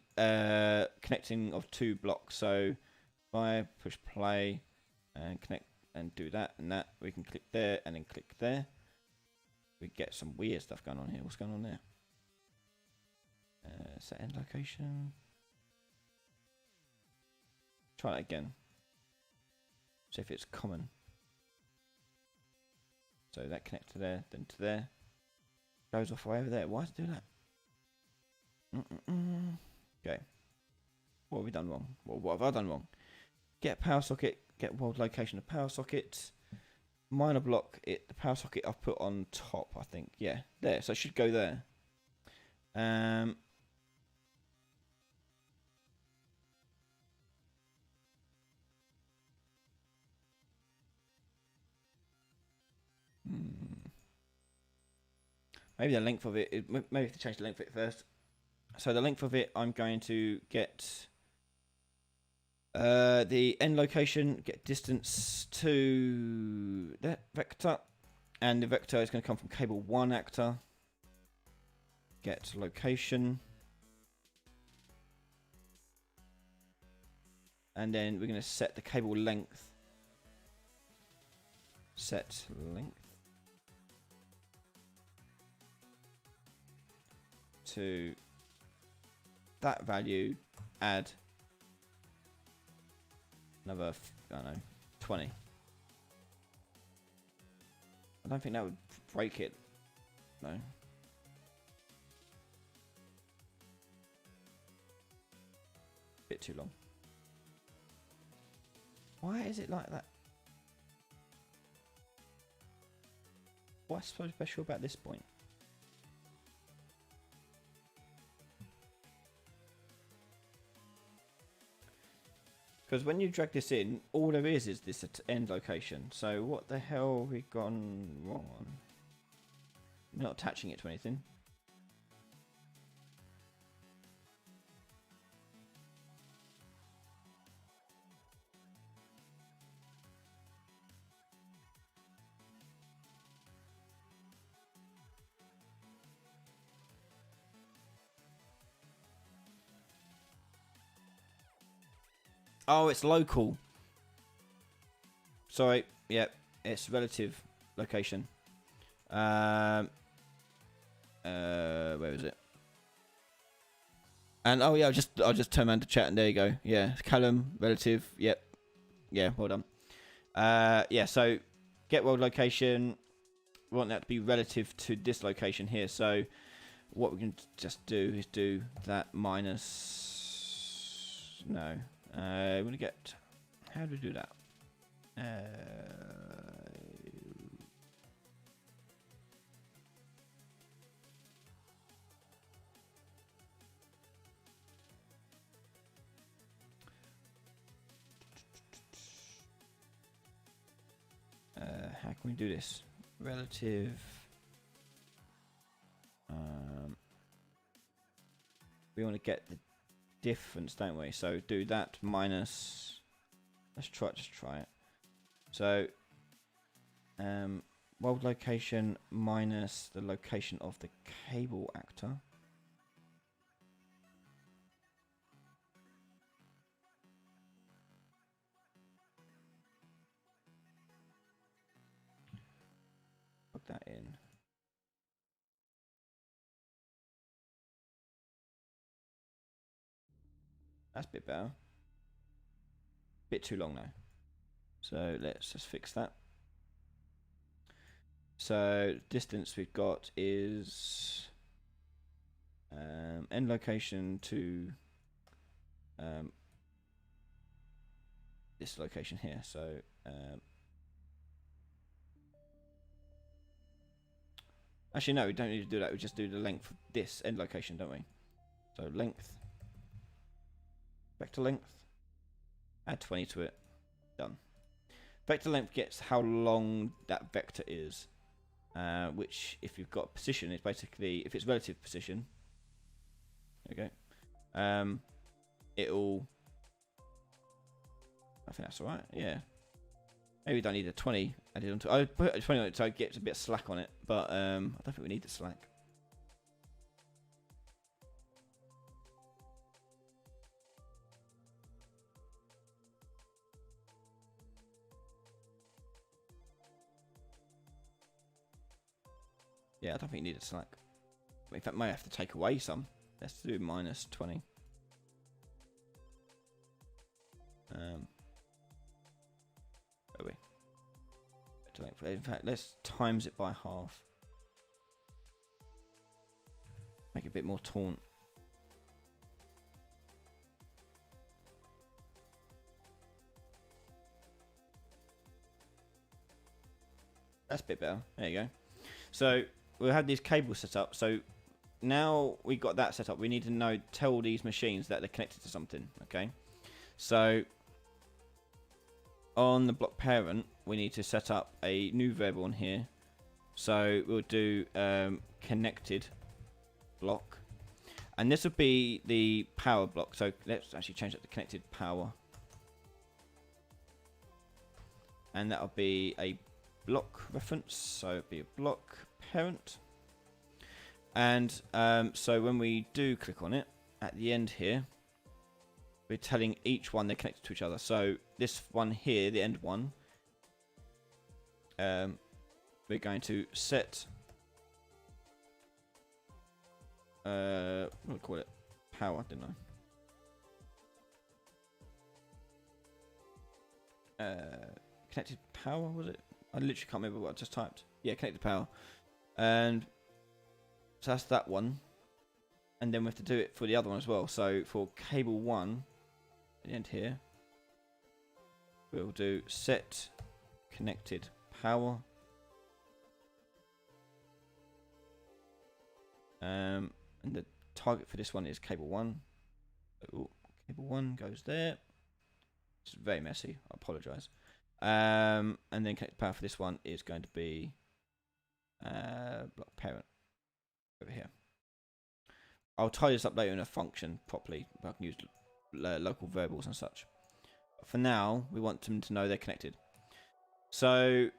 connecting of 2 blocks. So if I push play and connect and do that and that, we can click there and then click there. We get some weird stuff going on here. What's going on there? Set end location. Try that again. See if it's common. So that connects to there, then to there. Goes off way over there. Why does it do that? Okay. What have we done wrong? Well, what have I done wrong? Get power socket. Get world location of power socket. Minor block. The power socket I've put on top, I think. Yeah, there. So it should go there. Maybe the length of it. Maybe have to change the length of it first. So the length of it, I'm going to get the end location, get distance to that vector, and the vector is going to come from cable 1 actor. Get location, and then we're going to set the cable length. Set length to that value. Add another, I don't know, 20. I don't think that would break it. No. Bit too long. Why is it like that? What's so special about this point? Because when you drag this in, all there is this end location. So what the hell have we gone wrong on? We're not attaching it to anything. Oh, it's local. Sorry. Yep. It's relative location. Where is it? And oh yeah, I'll just turn around to chat and there you go. Yeah, Callum, relative. Yep. Yeah, well done. Yeah. So get world location. We want that to be relative to this location here. So what we can just do is do that minus. No. We're gonna get. How do we do that? How can we do this? Relative. We want to get the difference, don't we? So do that minus. Just try it. So, world location minus the location of the cable actor. Plug that in. That's a bit better. Bit too long now. So let's just fix that. So distance we've got is end location to this location here. So actually no, we don't need to do that. We just do the length of this end location, don't we? So length, vector length, add 20 to it. Done. Vector length gets how long that vector is, which if you've got position, it's basically if it's relative position. There we go. It'll. I think that's alright. Yeah. Maybe we don't need a 20 added onto. I put a 20 on it so it gets a bit of slack on it, but I don't think we need the slack. Yeah, I don't think you need a slack. In fact, may have to take away some. Let's do minus 20. Where are we? In fact, let's times it by half. Make it a bit more taunt. That's a bit better. There you go. So we'll have these cables set up. So now we've got that set up, we need to tell these machines that they're connected to something. Okay. So on the block parent, we need to set up a new variable on here. So we'll do connected block, and this will be the power block. So let's actually change that to connected power, and that'll be a block reference. So it'll be a block parent, and so when we do click on it at the end here, we're telling each one they're connected to each other. So this one here, the end one, we're going to set what do I call it? Power, didn't I? Connected power, was it? I literally can't remember what I just typed. Yeah, connected power. And so that's that one. And then we have to do it for the other one as well. So for cable 1, at the end here, we'll do set connected power. And the target for this one is cable 1. So, cable 1 goes there. It's very messy. I apologise. And then connected power for this one is going to be block parent over here. I'll tie this up later in a function properly, but I can use local variables and such. But for now, we want them to know they're connected. So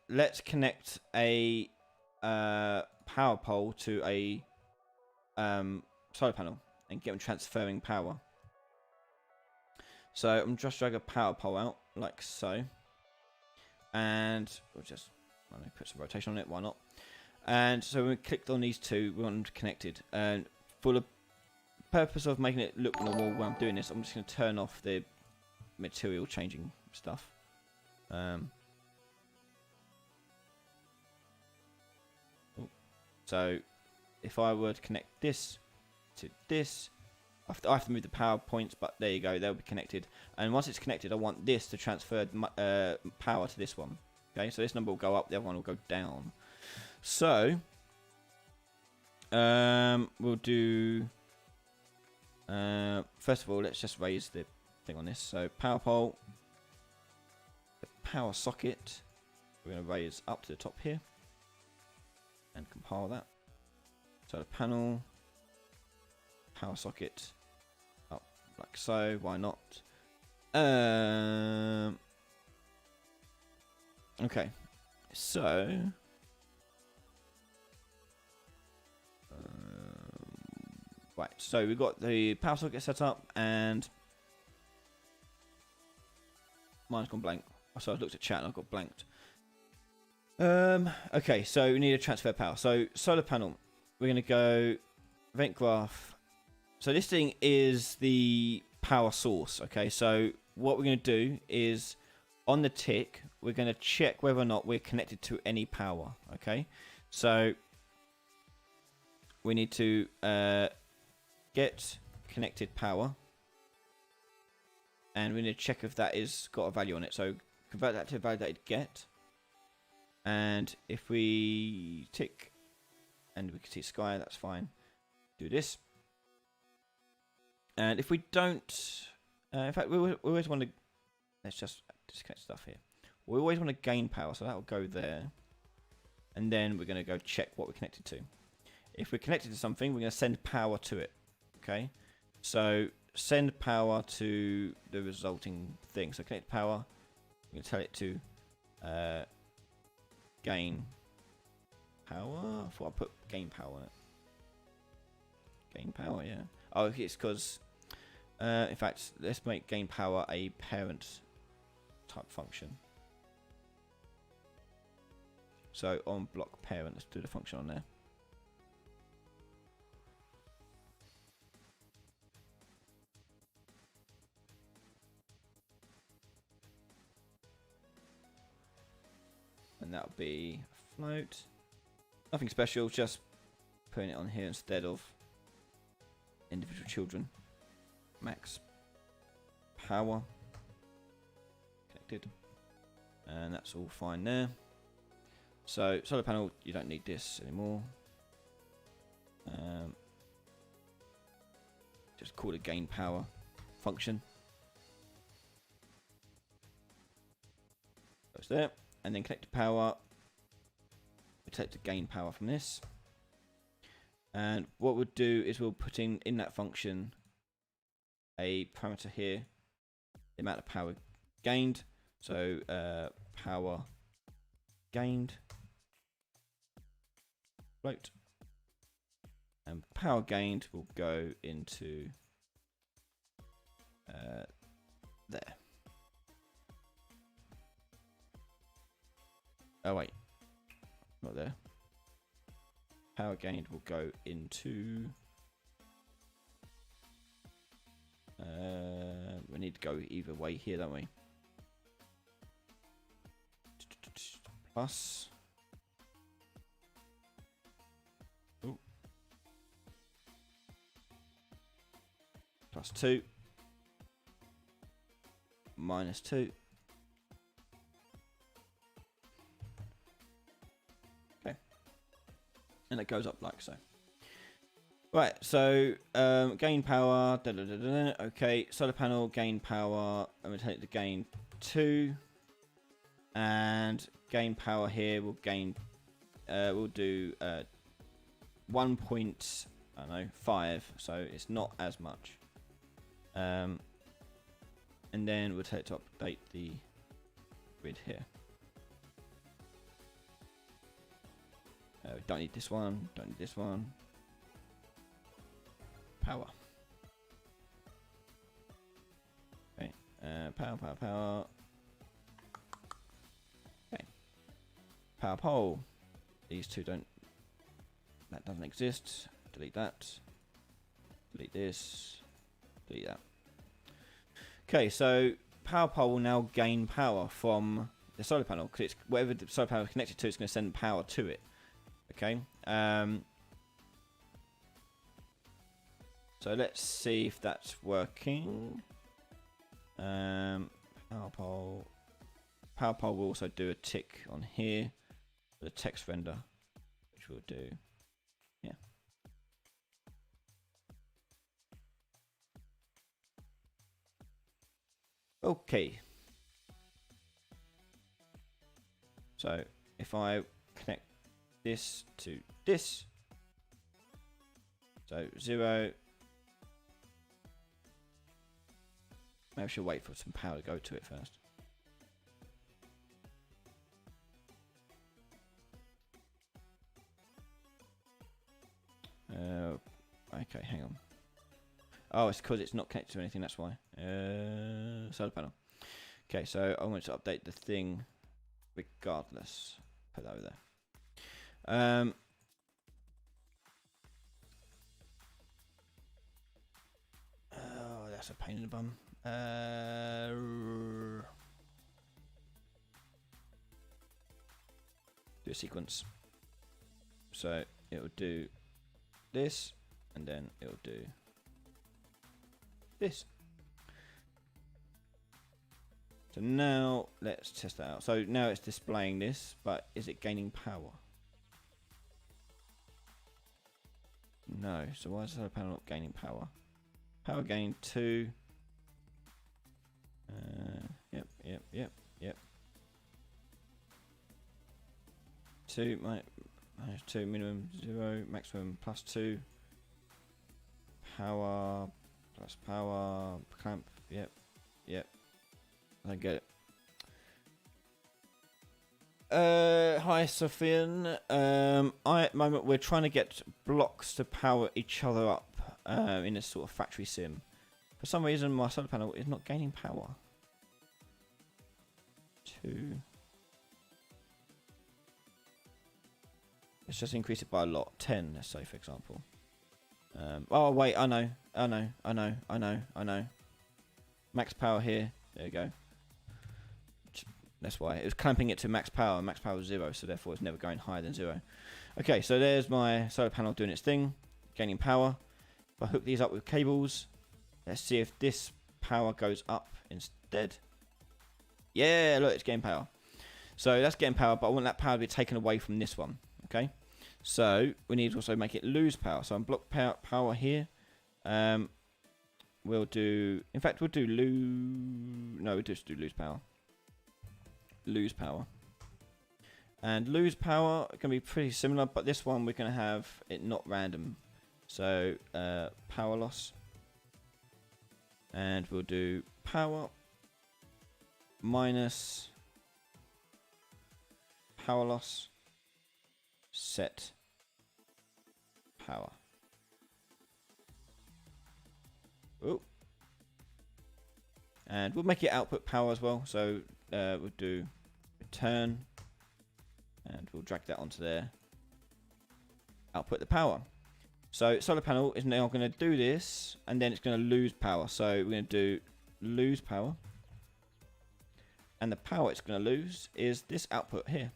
let's connect a power pole to a solar panel and get them transferring power. So I'm just drag a power pole out like so, and we'll just put some rotation on it. Why not? And so when we clicked on these two, we want them connected. And for the purpose of making it look normal when I'm doing this, I'm just going to turn off the material changing stuff. So if I were to connect this to this, I have to move the power points, but there you go, they'll be connected. And once it's connected, I want this to transfer power to this one. Okay, so this number will go up, the other one will go down. So we'll do first of all, let's just raise the thing on this. So power pole, the power socket, we're going to raise up to the top here and compile that. So the panel, power socket up like so, why not? Okay, so right, so we've got the power socket set up, and mine's gone blank. So I looked at chat and I got blanked. Okay, so we need to transfer power. So solar panel, we're going to go event graph So this thing is the power source. Okay, so what we're going to do is on the tick, we're going to check whether or not we're connected to any power. Okay, so we need to get connected power, and we need to check if that is got a value on it. So convert that to validated get, and if we tick and we can see sky, that's fine. Do this, and if we don't, in fact, we always want to. Let's just disconnect stuff here. We always want to gain power, so that will go there, and then we're going to go check what we're connected to. If we're connected to something, we're going to send power to it. Okay, so send power to the resulting thing. So connect power. We're going to tell it to gain power. I thought I put gain power on it. Gain power, yeah. Oh, it's because, in fact, let's make gain power a parent type function. So on block parent, let's do the function on there. And that'll be float. Nothing special, just putting it on here instead of individual children. Max power connected, and that's all fine there. So solar panel, you don't need this anymore. Just call it gain power function. Goes there, and then connect to power. We take the gain power from this, and what we'll do is we'll put in that function a parameter here, the amount of power gained. So power gained float, and power gained will go into there. Oh wait, not there. Power gained will go into we need to go either way here, don't we? Plus plus 2 minus 2. Okay, and it goes up like so. Right, so gain power, okay, solar panel, gain power, I'm going to take the gain 2, and gain power here will gain, we'll do 1.5, so it's not as much. And then we'll take to update the grid here. Don't need this one, don't need this one. Power. Okay, power. Okay, power pole. These two don't. That doesn't exist. Delete that. Delete this. Delete that. Okay, so power pole will now gain power from the solar panel because it's whatever the solar panel is connected to, it's going to send power to it. Okay. So let's see if that's working. Power pole will also do a tick on here for the text render, which we'll do. Yeah. Okay. So if I connect this to this, so 0. Maybe I should wait for some power to go to it first. Okay, hang on. Oh, it's because it's not connected to anything, that's why. Solar panel. Okay, so I want to update the thing regardless. Put that over there. that's a pain in the bum. Do a sequence. So it'll do this, and then it'll do this. So now let's test that out. So now it's displaying this, but is it gaining power? No. So why is the solar panel not gaining power? Power gain 2. Yep. 2 minus 2, minimum 0, maximum plus 2. Power plus power, clamp, yep. I get it. Hi Sophian. At the moment we're trying to get blocks to power each other up in a sort of factory sim. For some reason my solar panel is not gaining power. 2. Let's just increase it by a lot. 10, let's say, for example. Oh wait, I know. Max power here. There you go. That's why it was clamping it to max power. Max power was 0, so therefore it's never going higher than 0. Okay, so there's my solar panel doing its thing, gaining power. If I hook these up with cables, let's see if this power goes up instead. Yeah, look, it's getting power. So that's getting power, but I want that power to be taken away from this one. Okay, so we need to also make it lose power. So I'm block power here. We'll do. In fact, we'll do lose. No, we'll just do lose power. Lose power. And lose power can be pretty similar, but this one we're going to have it not random. So power loss. And we'll do power minus power loss set power. Oh. And we'll make it output power as well. So we'll do return and we'll drag that onto there. Output the power. So solar panel is now going to do this and then it's going to lose power. So we're going to do lose power. And the power it's going to lose is this output here.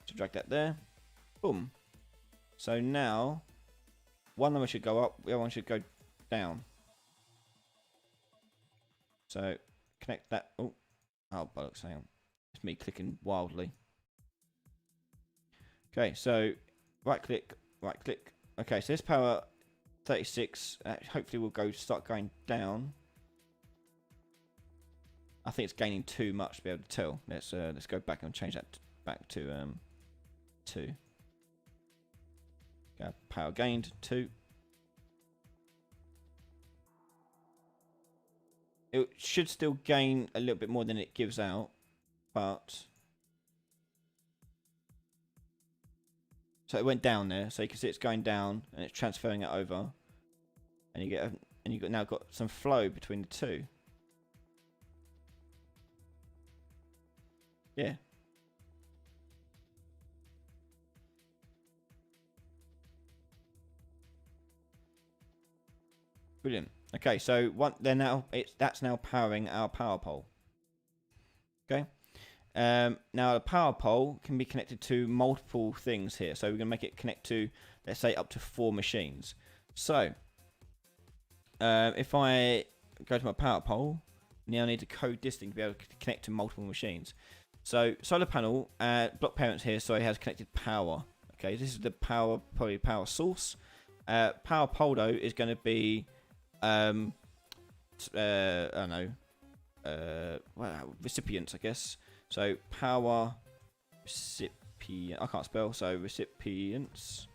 So drag that there. Boom. So now one of them should go up, the other one should go down. So connect that. Oh bollocks, hang on. It's me clicking wildly. Okay, so right click. Okay, so this power 36 hopefully will start going down. I think it's gaining too much to be able to tell. Let's go back and change that back to 2. Okay, power gained 2. It should still gain a little bit more than it gives out, but so it went down there. So you can see it's going down and it's transferring it over, and you now got some flow between the two. Yeah. Brilliant. Okay, so that's now powering our power pole. Okay. Now the power pole can be connected to multiple things here. So we're going to make it connect to, let's say, up to 4 machines. So if I go to my power pole, now I need to code this thing to be able to connect to multiple machines. So solar panel, block parents here, so it has connected power. Okay, this is the probably power source. Power pole though is going to be I don't know, recipients, I guess. So power recipient, I can't spell, so recipients.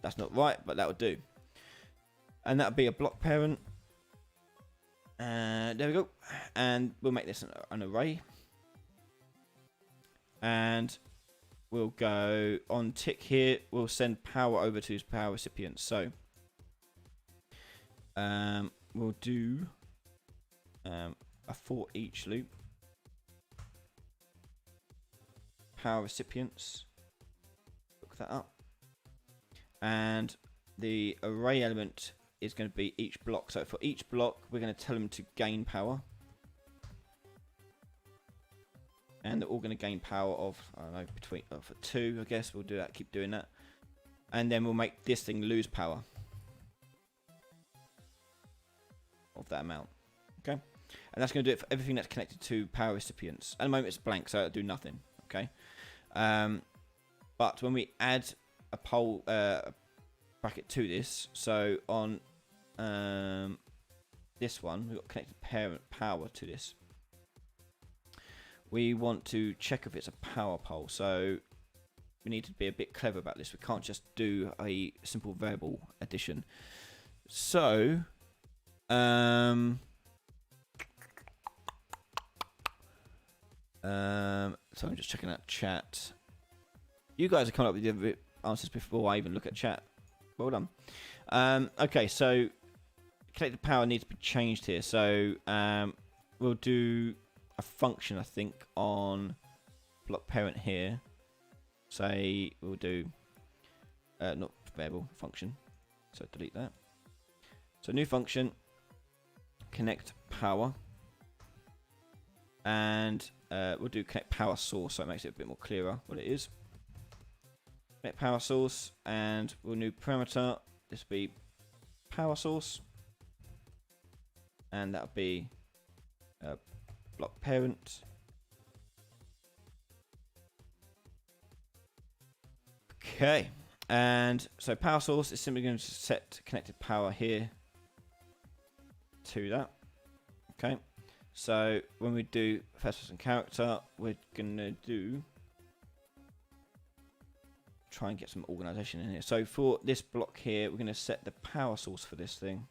That's not right, but that would do. And that would be a block parent. There we go. And we'll make this an array. And we'll go on tick here. We'll send power over to his power recipients. So we'll do a for each loop. Power recipients. Look that up. And the array element is going to be each block. So for each block, we're going to tell them to gain power. And they're all going to gain power of, I don't know, between for 2, I guess. We'll do that, keep doing that. And then we'll make this thing lose power of that amount. Okay? And that's going to do it for everything that's connected to power recipients. At the moment, it's blank, so it'll do nothing. Okay? But when we add a pole bracket to this, so on this one, we've got connected parent power to this. We want to check if it's a power pole, so we need to be a bit clever about this. We can't just do a simple variable addition. So, so I'm just checking out chat. You guys are coming up with the answers before I even look at chat. Well done. Okay, so connected power needs to be changed here. So we'll do a function, I think, on block parent here. Say we'll do not variable, function. So delete that. So new function, connect power, and we'll do connect power source, so it makes it a bit more clearer what it is. Connect power source, and we'll new parameter. This will be power source, and that'll be block parent. Okay, and so power source is simply going to set connected power here to that. Okay, so when we do first person character, we're gonna do try and get some organization in here. So for this block here, we're going to set the power source for this thing.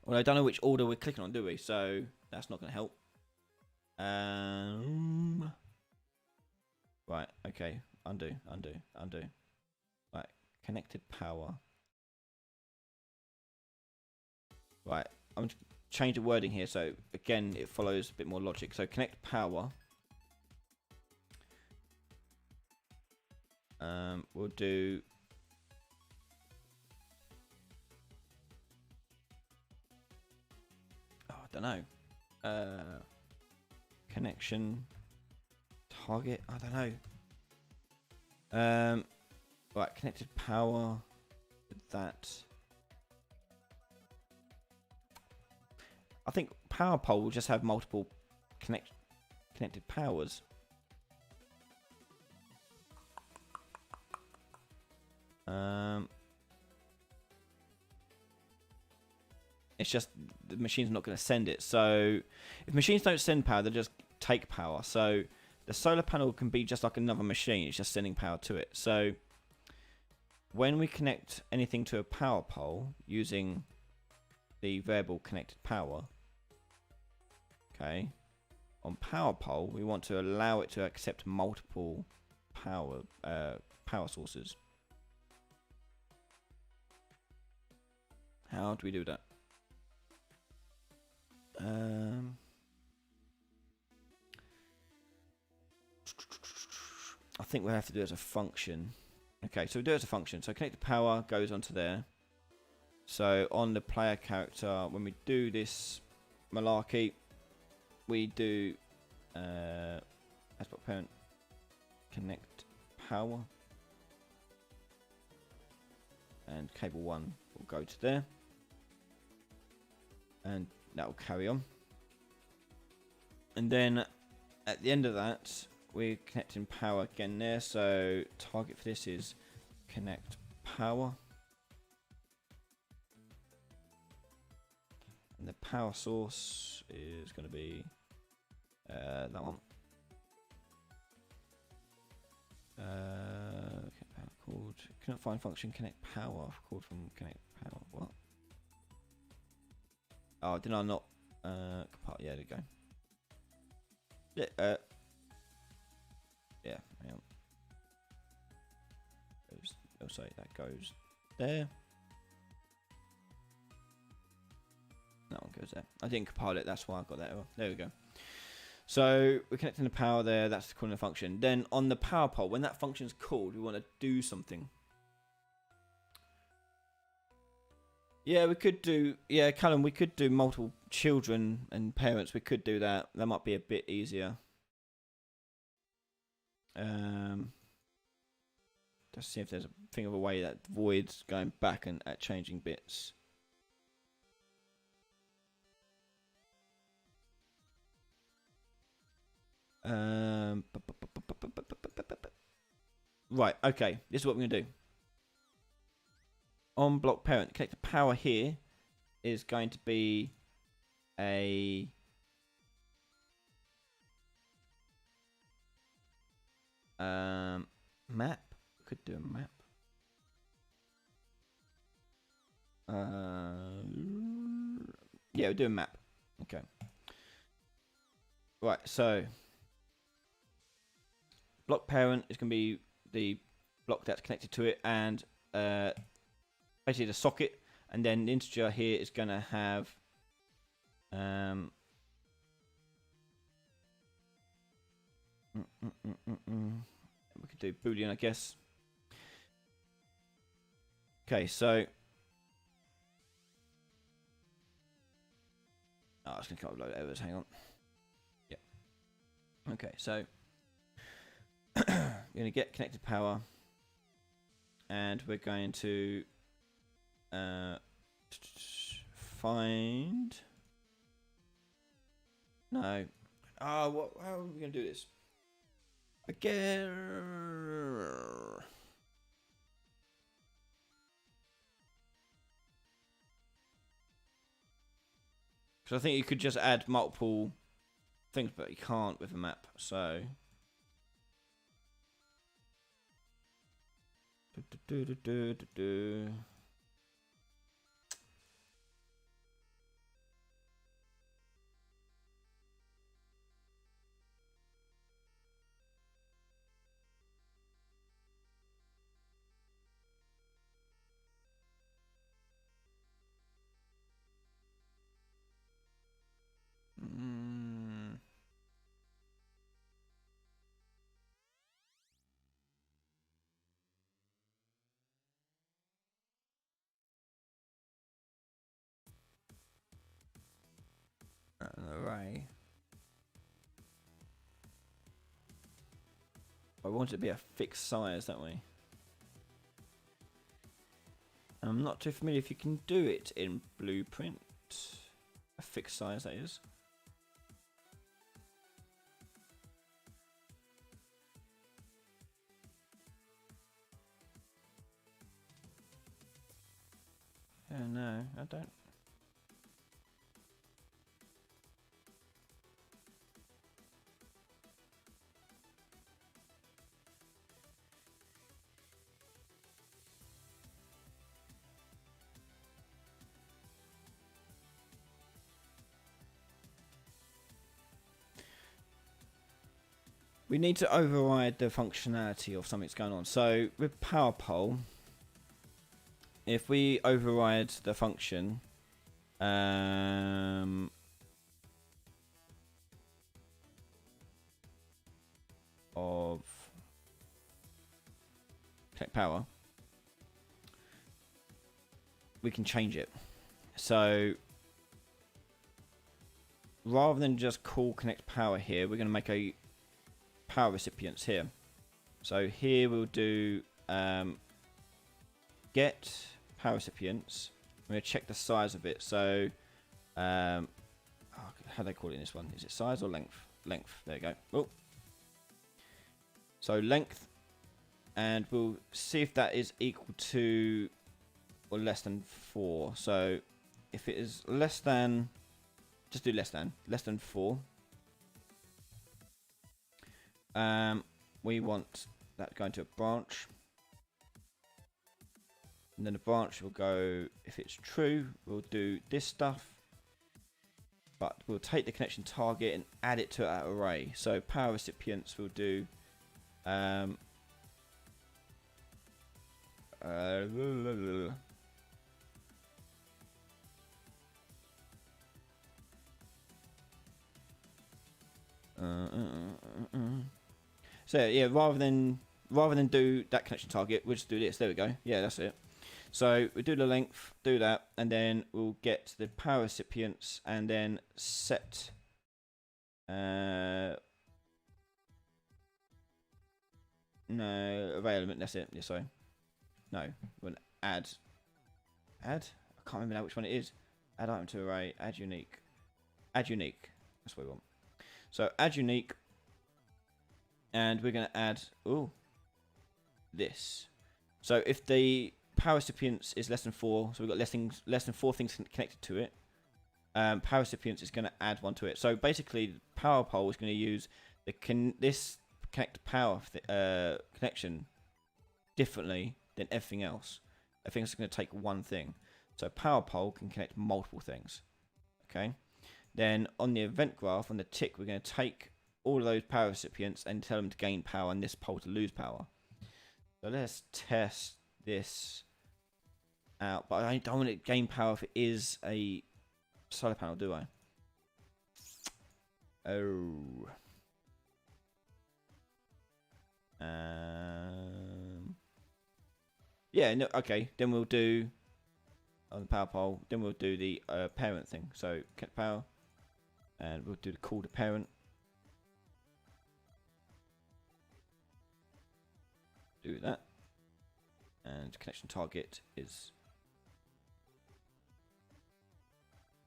Well, I don't know which order we're clicking on, do we? So that's not going to help. Right, okay. Undo. Right, connected power. Right, I'm going to change the wording here. So again, it follows a bit more logic. So connect power. We'll do I don't know. Connection target. I don't know. Right, connected power. That. I think power pole will just have multiple connected powers. It's just the machine's not going to send it. So if machines don't send power, they just take power. So the solar panel can be just like another machine. It's just sending power to it. So when we connect anything to a power pole using the variable connected power, okay, on power pole, we want to allow it to accept multiple power sources. How do we do that? I think we'll have to do it as a function. Okay, so we do it as a function. So connected power goes onto there. So on the player character, when we do this malarkey, we do as parent connect power, and cable 1 will go to there, and that will carry on. And then at the end of that, we're connecting power again there. So target for this is connect power, and the power source is going to be that one. Called cannot find function connect power. Called from connect power. What? Oh, did I not? Yeah, there you go. Yeah. Yeah. Hang on. Oh, sorry, that goes there. That one goes there. I didn't compile it. That's why I got that error. There we go. So we're connecting the power there. That's calling the function. Then on the power pole, when that function is called, we want to do something. Yeah, we could do. Yeah, Callum, we could do multiple children and parents. We could do that. That might be a bit easier. Um, just see if there's a thing of a way that voids going back and at changing bits. Right. Okay. This is what we're gonna do. On block parent, connect the power here is going to be a map. Could do a map. Yeah, we'll do a map. Okay. Right, so block parent is going to be the block that's connected to it, and basically the socket, and then the integer here is going to have we could do Boolean, I guess. Okay, so it's going to come up with load of errors. Hang on. Yeah. Okay, so we're going to get connected power, and we're going to find. No. How are we going to do this? Again. Because I think you could just add multiple things, but you can't with a map. So. An array. I want it to be a fixed size, don't we? I'm not too familiar if you can do it in Blueprint. A fixed size, that is. Oh no, I don't. We need to override the functionality of something that's going on. So with power pole, if we override the function, of connect power, we can change it. So rather than just call connect power here, we're going to make a power recipients here. So here we'll do get power recipients. I'm going to check the size of it. So how do they call it in this one? Is it size or length? Length. There you go. Oh. So length, and we'll see if that is equal to or less than 4. So if it is less than, just do less than 4. We want that going to a branch, and then the branch will go, if it's true, we'll do this stuff, but we'll take the connection target and add it to our array. So power recipients will do so yeah, rather than do that connection target, we'll just do this. There we go. Yeah, that's it. So we do the length, do that, and then we'll get the power recipients and then set no available. That's it. Yeah, sorry. No, we'll add. I can't remember now which one it is. Add item to array. Add unique. Add unique. That's what we want. So add unique, and we're going to add this. So if the power recipients is less than 4, so we've got less than 4 things connected to it. Power recipients is going to add one to it. So basically, the power pole is going to use this connect power connection differently than everything else. Everything's going to take one thing. So power pole can connect multiple things. Okay. Then on the event graph, on the tick, we're going to take all of those power recipients and tell them to gain power and this pole to lose power. So let's test this out. But I don't want it to gain power if it is a solar panel, do I? Oh. Yeah, no, okay. Then we'll do on the power pole. Then we'll do the parent thing. So connect power. And we'll do the call to parent. Do that. And connection target is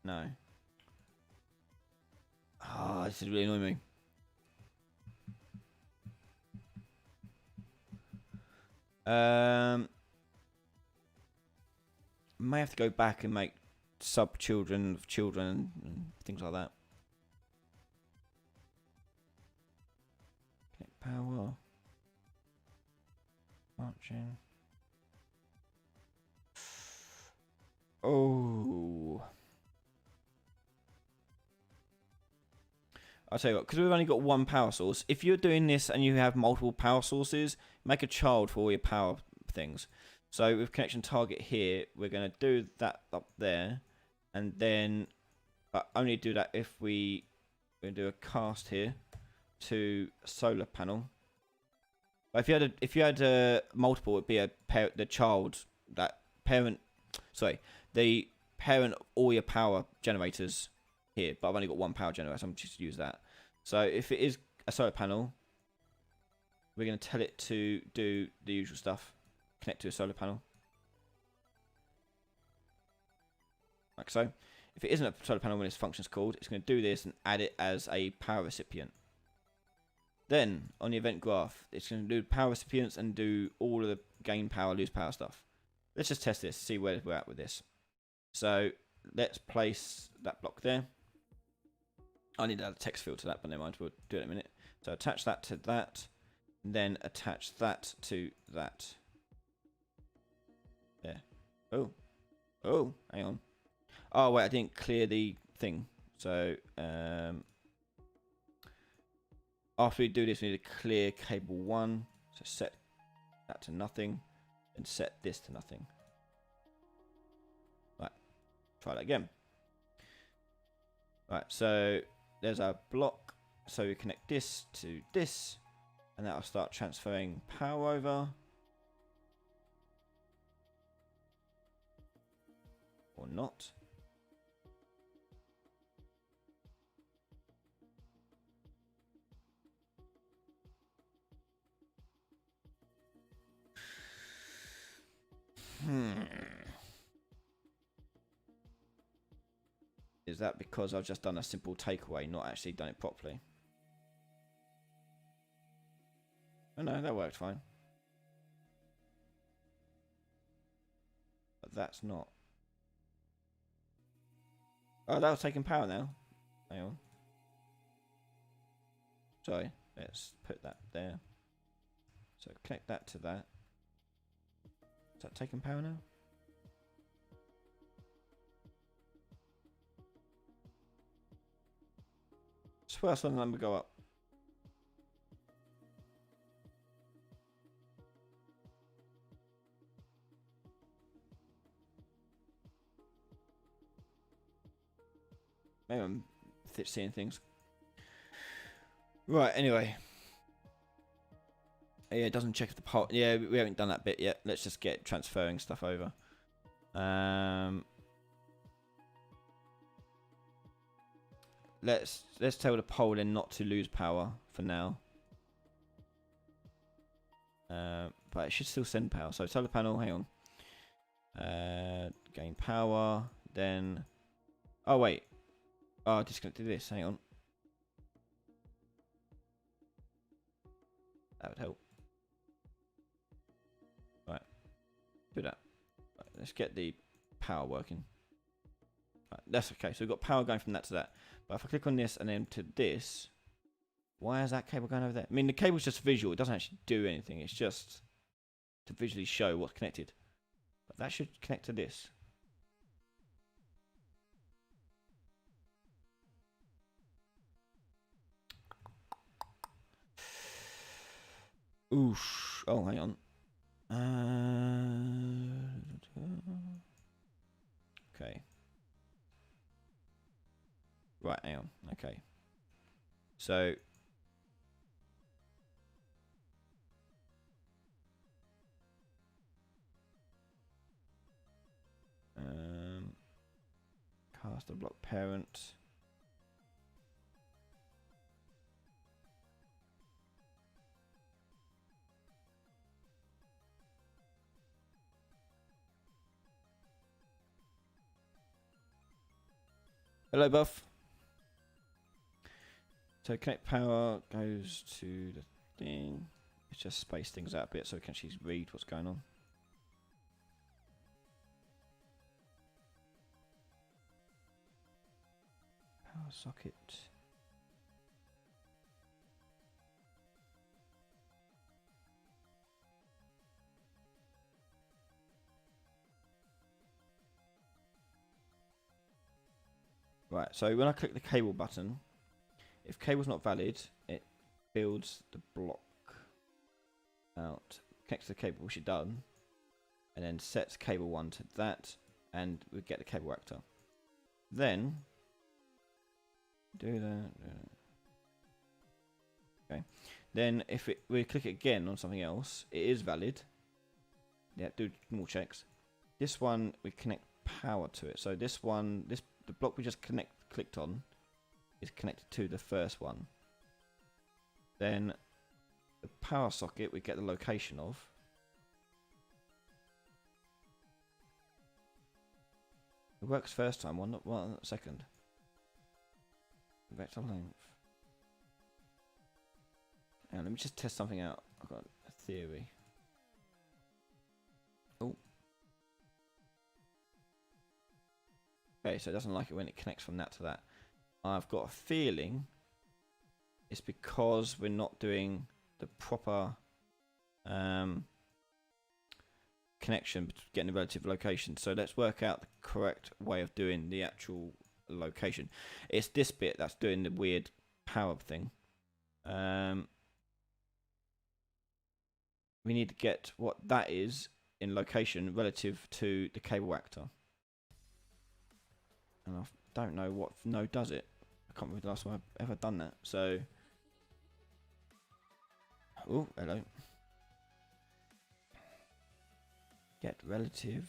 no. Ah, this is really annoying me. May have to go back and make sub children of children and things like that. Connect power. Marching. Oh. I'll tell you what, because we've only got one power source. If you're doing this and you have multiple power sources, make a child for all your power things. So with connection target here, we're going to do that up there, and then only do that if we're going to do a cast here to solar panel. But if you had multiple, it'd be the child, that parent. Sorry, the parent of all your power generators here. But I've only got one power generator, so I'm just use that. So if it is a solar panel, we're going to tell it to do the usual stuff. Connect to a solar panel. Like so. If it isn't a solar panel when its function's called, it's going to do this and add it as a power recipient. Then, on the event graph, it's going to do power recipients and do all of the gain power, lose power stuff. Let's just test this, see where we're at with this. So, let's place that block there. I need to add a text field to that, but never mind, we'll do it in a minute. So, attach that to that, and then attach that to that. There. Oh, hang on. Oh, wait, I didn't clear the thing. So, after we do this, we need to clear cable 1. So set that to nothing, and set this to nothing. Right, try that again. Right, so there's our block. So we connect this to this, and that'll start transferring power over. Or not. Is that because I've just done a simple takeaway, not actually done it properly? Oh no, that worked fine. But that's not. Oh, that was taking power now. Hang on. Sorry, let's put that there. So connect that to that. Is that taking power now? Swear I saw the number go up. Maybe I'm seeing things. Right, anyway. Yeah, it doesn't check if the part. Yeah, we haven't done that bit yet. Let's just get transferring stuff over. Let's tell the pole then not to lose power for now. But it should still send power. So solar panel, hang on. Gain power, then. Oh wait. Oh, I disconnected this. Hang on. That would help. Right. Do that. Right, let's get the power working. Right, that's okay. So we've got power going from that to that. But if I click on this and then to this, why is that cable going over there? I mean, the cable's just visual. It doesn't actually do anything. It's just to visually show what's connected. But that should connect to this. Oosh. Oh, hang on. Okay. Right, hang on. Okay. So. Cast a block parent. Hello, Buff. So connect power goes to the thing. It's just space things out a bit so we can actually read what's going on. Power socket. Right, so when I click the cable button, if cable's not valid, it builds the block out, connects to the cable, which it done, and then sets cable 1 to that, and we get the cable actor. Then, do that. Okay. Then if we click it again on something else, it is valid. Yeah, do more checks. This one, we connect power to it. So this one, the block we just clicked on is connected to the first one. Then the power socket we get the location of. It works first time, one second. Vector length. And let me just test something out. I've got a theory. Oh. Okay, so it doesn't like it when it connects from that to that. I've got a feeling it's because we're not doing the proper connection, getting the relative location. So let's work out the correct way of doing the actual location. It's this bit that's doing the weird power thing. We need to get what that is in location relative to the cable actor. And I don't know what node does it. I can't remember the last time I've ever done that. So, oh, hello. Get relative.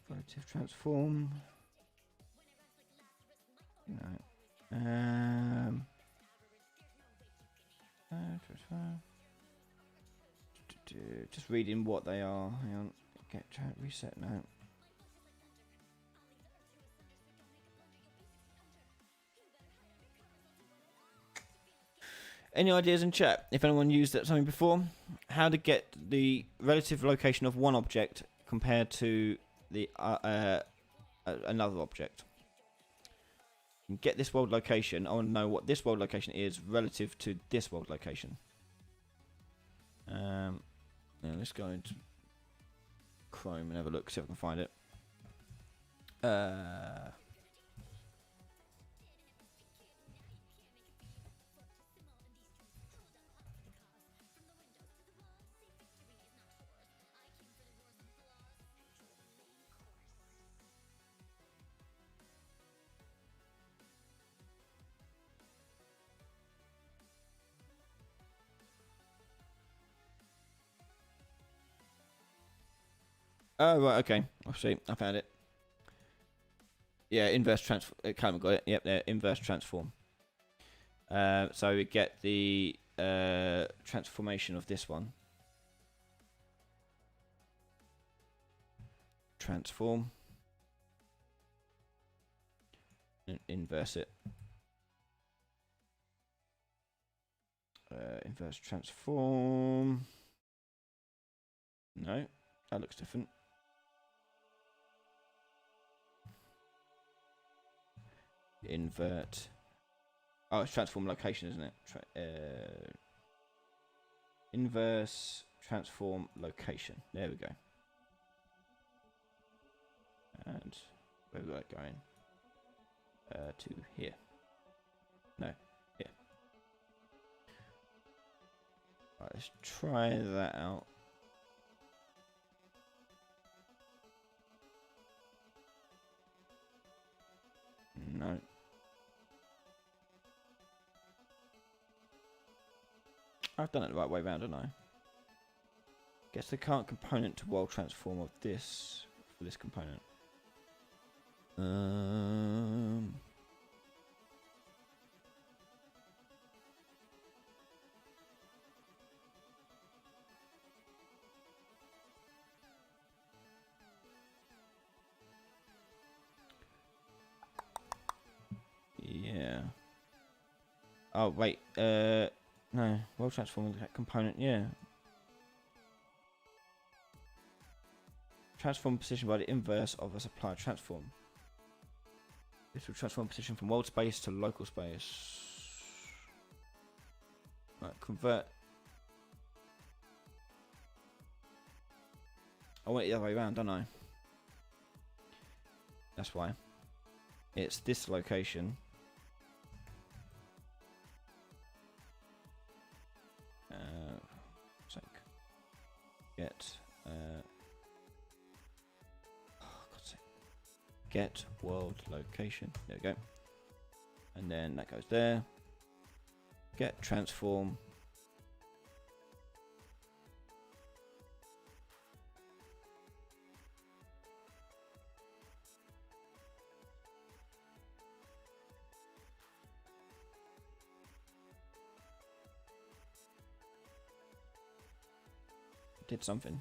Relative transform. No. Just reading what they are. Hang on. Get reset now. Any ideas in chat? If anyone used that something before, how to get the relative location of one object compared to the another object. You get this world location. I want to know what this world location is relative to this world location. Now let's go into Chrome and have a look, see if I can find it. Uh, oh, right, okay. I'll see. I found it. Yeah, inverse transform. Callum got it. Yep, there. Inverse transform. So we get the transformation of this one. Transform. And inverse it. Inverse transform. No, that looks different. Invert. Oh, it's transform location, isn't it? Inverse transform location. There we go. And where we got it going? To here. No, here. Right, let's try that out. No. I've done it the right way around, haven't I? Guess the current component to world transform of this for this component. Yeah. Oh wait. No. World transform component. Yeah. Transform position by the inverse of a supplier transform. This will transform position from world space to local space. Right, convert. I went the other way around, don't I? That's why. It's this location. Get. Get world location. There we go. And then that goes there. Get transform. Did something.